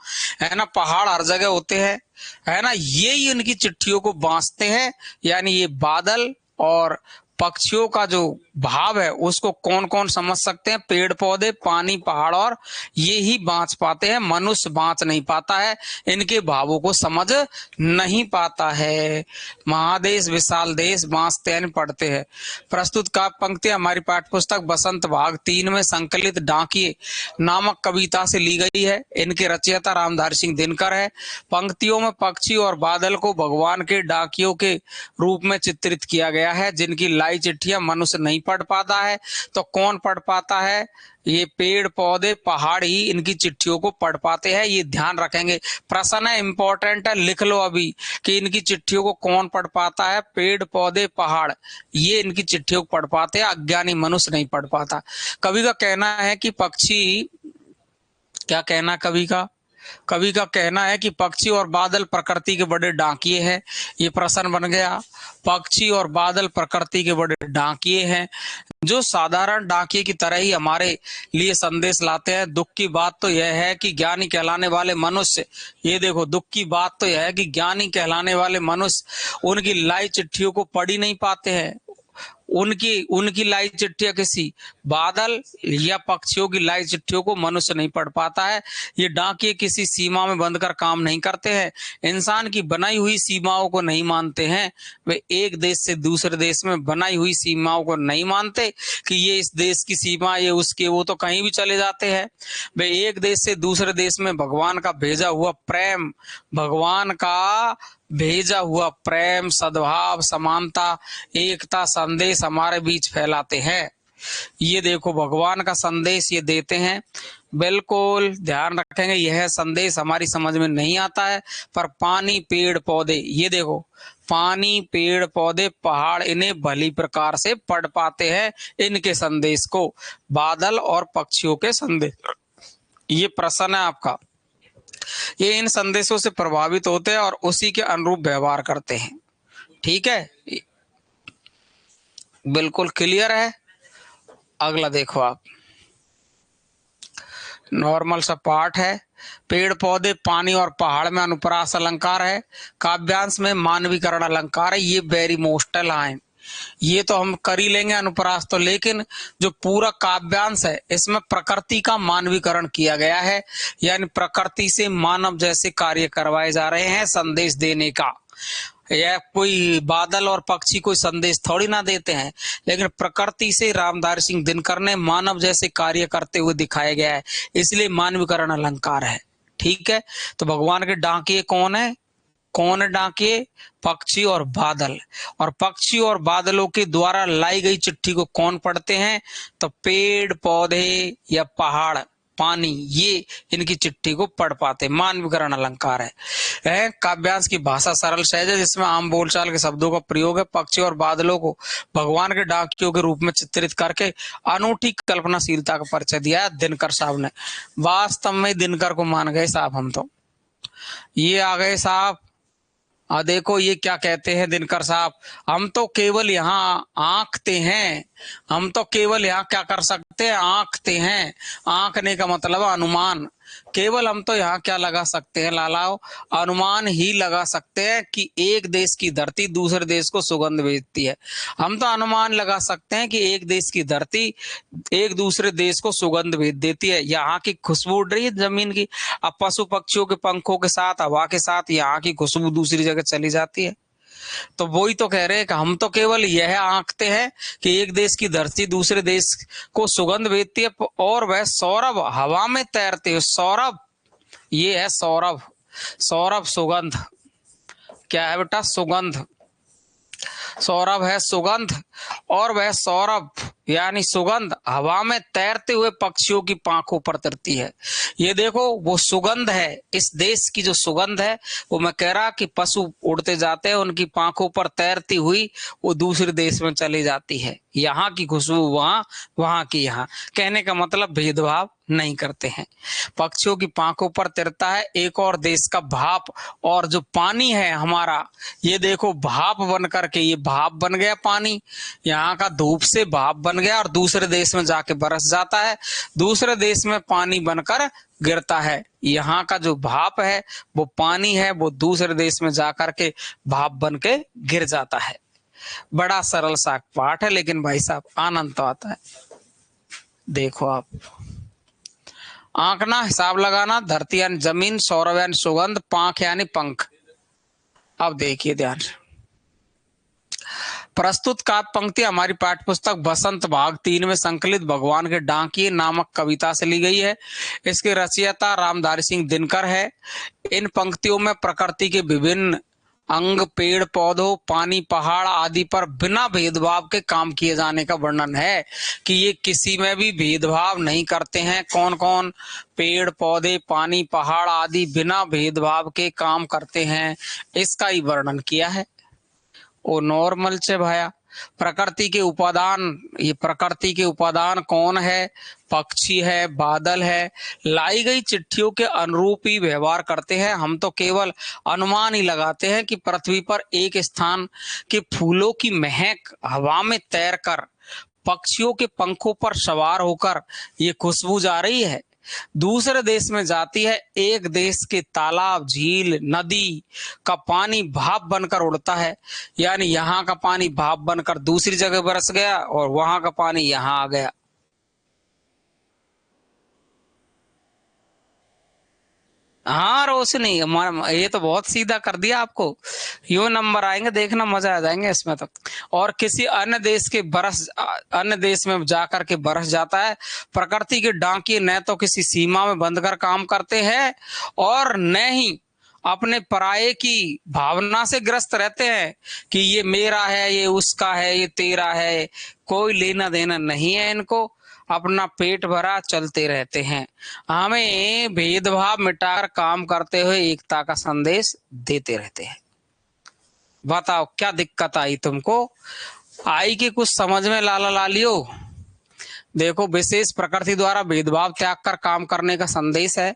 है ना। पहाड़ हर जगह होते हैं, है ना। यही उनकी चिट्ठियों को बांचते हैं। यानी ये बादल और पक्षियों का जो भाव है उसको कौन कौन समझ सकते हैं? पेड़ पौधे पानी पहाड़, और ये ही बांच पाते हैं। मनुष्य बांच नहीं पाता है, इनके भावों को समझ नहीं पाता है। महादेश विशाल देश बांचते हैं, पढ़ते हैं। प्रस्तुत का पंक्ति हमारी पाठ्य पुस्तक बसंत भाग 3 में संकलित डाकिये नामक कविता से ली गई है। इनके रचयिता रामधारी सिंह दिनकर है। पंक्तियों में पक्षी और बादल को भगवान के डाकियों के रूप में चित्रित किया गया है, जिनकी लाई चिट्ठियां मनुष्य नहीं पढ़ पाता है। तो कौन पढ़ पाता है? ये पेड़ पौधे पहाड़ ही इनकी चिट्ठियों को पढ़ पाते हैं। ये ध्यान रखेंगे, प्रश्न है, इंपॉर्टेंट है, लिख लो अभी कि इनकी चिट्ठियों को कौन पढ़ पाता है? पेड़ पौधे पहाड़ ये इनकी चिट्ठियों को पढ़ पाते हैं, अज्ञानी मनुष्य नहीं पढ़ पाता। कवि का कहना है कि पक्षी, क्या कहना कवि का? कवि का कहना है कि पक्षी और बादल प्रकृति के बड़े डाकिये हैं। ये प्रश्न बन गया। पक्षी और बादल प्रकृति के बड़े डाकिये हैं, जो साधारण डाकिये की तरह ही हमारे लिए संदेश लाते हैं। दुख की बात तो यह है कि ज्ञानी कहलाने वाले मनुष्य, ये देखो दुख की बात तो यह है कि ज्ञानी कहलाने वाले मनुष्य उनकी लाई चिट्ठियों को पढ़ ही नहीं पाते हैं। उनकी लाई चिट्ठियां किसी बादल या पक्षियों की लाई चिट्ठियों को मनुष्य नहीं पढ़ पाता है। ये डाकिये किसी सीमा में बंधकर काम नहीं करते हैं, इंसान की बनाई हुई सीमाओं को नहीं मानते हैं। वे एक देश से दूसरे देश में बनाई हुई सीमाओं को नहीं मानते कि ये इस देश की सीमा, ये उसके, वो तो कहीं भी चले जाते हैं। वे एक देश से दूसरे देश में भगवान का भेजा हुआ प्रेम, भगवान का भेजा हुआ प्रेम, सद्भाव, समानता, एकता संदेश हमारे बीच फैलाते हैं। ये देखो भगवान का संदेश ये देते हैं। बिल्कुल ध्यान रखेंगे, यह संदेश हमारी समझ में नहीं आता है, पर पानी, पेड़ पौधे, ये देखो पानी, पेड़ पौधे, पहाड़ इन्हें भली प्रकार से पढ़ पाते हैं इनके संदेश को। बादल और पक्षियों के संदेश, ये प्रश्न है आपका। ये इन संदेशों से प्रभावित होते हैं और उसी के अनुरूप व्यवहार करते हैं। ठीक है, बिल्कुल क्लियर है। अगला देखो आप, नॉर्मल सा पार्ट है। पेड़ पौधे, पानी और पहाड़ में अनुप्रास अलंकार है। काव्यांश में मानवीकरण अलंकार है। ये वेरी मोस्टल है, ये तो हम कर ही लेंगे अनुप्रास तो, लेकिन जो पूरा काव्यांश है इसमें प्रकृति का मानवीकरण किया गया है, यानी प्रकृति से मानव जैसे कार्य करवाए जा रहे हैं संदेश देने का। यह कोई बादल और पक्षी कोई संदेश थोड़ी ना देते हैं, लेकिन प्रकृति से रामधारी सिंह दिनकर ने मानव जैसे कार्य करते हुए दिखाया गया है, इसलिए मानवीकरण अलंकार है। ठीक है, तो भगवान के डाकिये कौन है? कौन है डाकिये? पक्षी और बादल। और पक्षी और बादलों के द्वारा लाई गई चिट्ठी को कौन पढ़ते हैं? तो पेड़ पौधे या पहाड़, पानी, ये इनकी चिट्ठी को पढ़ पाते। मानवीकरण अलंकार है। काव्यांश की भाषा सरल सहज है, जिसमें आम बोलचाल के शब्दों का प्रयोग है। पक्षी और बादलों को भगवान के डाकियों के रूप में चित्रित करके अनूठी कल्पनाशीलता का परिचय दिया है दिनकर साहब ने। वास्तव में दिनकर को मान गए साहब हम तो। ये आ गए साहब, देखो ये क्या कहते हैं दिनकर साहब, हम तो केवल यहाँ आंकते हैं। हम तो केवल यहाँ क्या कर सकते हैं? आंकते हैं। आंकने का मतलब अनुमान। केवल हम तो यहाँ क्या लगा सकते हैं लालाओ? अनुमान ही लगा सकते हैं कि एक देश की धरती दूसरे देश को सुगंध भेजती है। हम तो अनुमान लगा सकते हैं कि एक देश की धरती एक दूसरे देश को सुगंध भेज देती है। यहाँ की खुशबू उड़ रही है जमीन की, अब पशु पक्षियों के पंखों के साथ, हवा के साथ यहाँ की खुशबू दूसरी जगह चली जाती है। तो वही तो कह रहे हैं कि हम तो केवल यह आंकते हैं कि एक देश की धरती दूसरे देश को सुगंध भेजती है, और वह सौरभ हवा में तैरते हुए। सौरभ, ये है सौरभ। सौरभ सुगंध, क्या है बेटा? सुगंध। सौरभ है सुगंध, और वह सौरभ यानी सुगंध हवा में तैरते हुए पक्षियों की पांखों पर तरती है। ये देखो वो सुगंध है, इस देश की जो सुगंध है, वो मैं कह रहा कि पशु उड़ते जाते हैं, उनकी पांखों पर तैरती हुई वो दूसरे देश में चली जाती है। यहाँ की खुशबू वहां, वहां की यहाँ। कहने का मतलब भेदभाव नहीं करते हैं। पक्षियों की पांखों पर तैरता है एक और देश का भाप, और जो पानी है हमारा, ये देखो भाप बन करके, ये भाप बन गया पानी, यहाँ का धूप से भाप बन गया और दूसरे देश में जाके बरस जाता है। दूसरे देश में पानी बनकर गिरता है। यहाँ का जो भाप है वो पानी है, वो दूसरे देश में जाकर के भाप बन के गिर जाता है। बड़ा सरल सा पाठ है, लेकिन भाई साहब आनंद तो आता है। देखो आप, आंकना, हिसाब लगाना, धरती यानी जमीन, सौरभ यानी सुगंध, पांख यानी पंख। अब देखिए ध्यान से, प्रस्तुत काव्य पंक्ति हमारी पाठ्य पुस्तक बसंत भाग 3 में संकलित भगवान के डाकिये नामक कविता से ली गई है। इसके रचयिता रामधारी सिंह दिनकर है। इन पंक्तियों में प्रकृति के विभिन्न अंग, पेड़ पौधों, पानी, पहाड़ आदि पर बिना भेदभाव के काम किए जाने का वर्णन है, कि ये किसी में भी भेदभाव नहीं करते हैं। कौन कौन? पेड़ पौधे, पानी, पहाड़ आदि बिना भेदभाव के काम करते हैं, इसका ही वर्णन किया है। वो नॉर्मल से भाया, प्रकृति के उपादान, ये प्रकृति के उपादान कौन है? पक्षी है, बादल है। लाई गई चिट्ठियों के अनुरूप ही व्यवहार करते हैं। हम तो केवल अनुमान ही लगाते हैं कि पृथ्वी पर एक स्थान के फूलों की महक हवा में तैरकर, पक्षियों के पंखों पर सवार होकर ये खुशबू जा रही है, दूसरे देश में जाती है। एक देश के तालाब, झील, नदी का पानी भाप बनकर उड़ता है, यानी यहाँ का पानी भाप बनकर दूसरी जगह बरस गया और वहां का पानी यहाँ आ गया। हाँ रोशनी, ये तो बहुत सीधा कर दिया आपको। यो नंबर आएंगे, देखना मजा आ जाएंगे इसमें तो। और किसी अन्य देश के अन्य देश में जाकर के बरस जाता है। प्रकृति के डाकिये न तो किसी सीमा में बंध कर काम करते हैं और न ही अपने पराये की भावना से ग्रस्त रहते हैं कि ये मेरा है, ये उसका है, ये तेरा है, कोई लेना देना नहीं है इनको, अपना पेट भरा चलते रहते हैं। हमें भेदभाव मिटाकर काम करते हुए एकता का संदेश देते रहते हैं। बताओ क्या दिक्कत आई तुमको? आई कि कुछ समझ में लाला लालियो? देखो, विशेष प्रकृति द्वारा भेदभाव त्याग कर काम करने का संदेश है।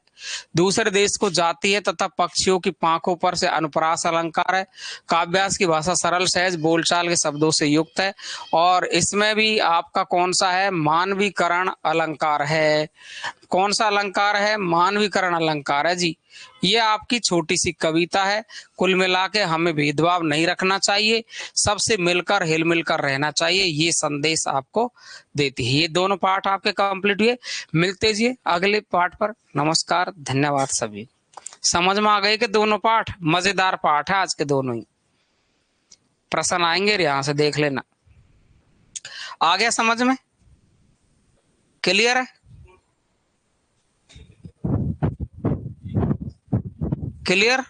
दूसरे देश को जाती है तथा पक्षियों की पांखों पर से अनुप्रास अलंकार है। काव्यास की भाषा सरल सहज बोलचाल के शब्दों से युक्त है और इसमें भी आपका कौन सा है? मानवीकरण अलंकार है। कौन सा अलंकार है? मानवीकरण अलंकार है जी। ये आपकी छोटी सी कविता है। कुल मिला के हमें भेदभाव नहीं रखना चाहिए, सबसे मिलकर हिल मिलकर रहना चाहिए, ये संदेश आपको देती है। ये दोनों पाठ आपके कंप्लीट हुए। मिलते जी अगले पाठ पर। नमस्कार, धन्यवाद सभी। समझ में आ गए कि दोनों पाठ मजेदार पाठ है आज के दोनों ही। प्रश्न आएंगे यहां से देख लेना। आ गया समझ में? क्लियर है? क्लियर?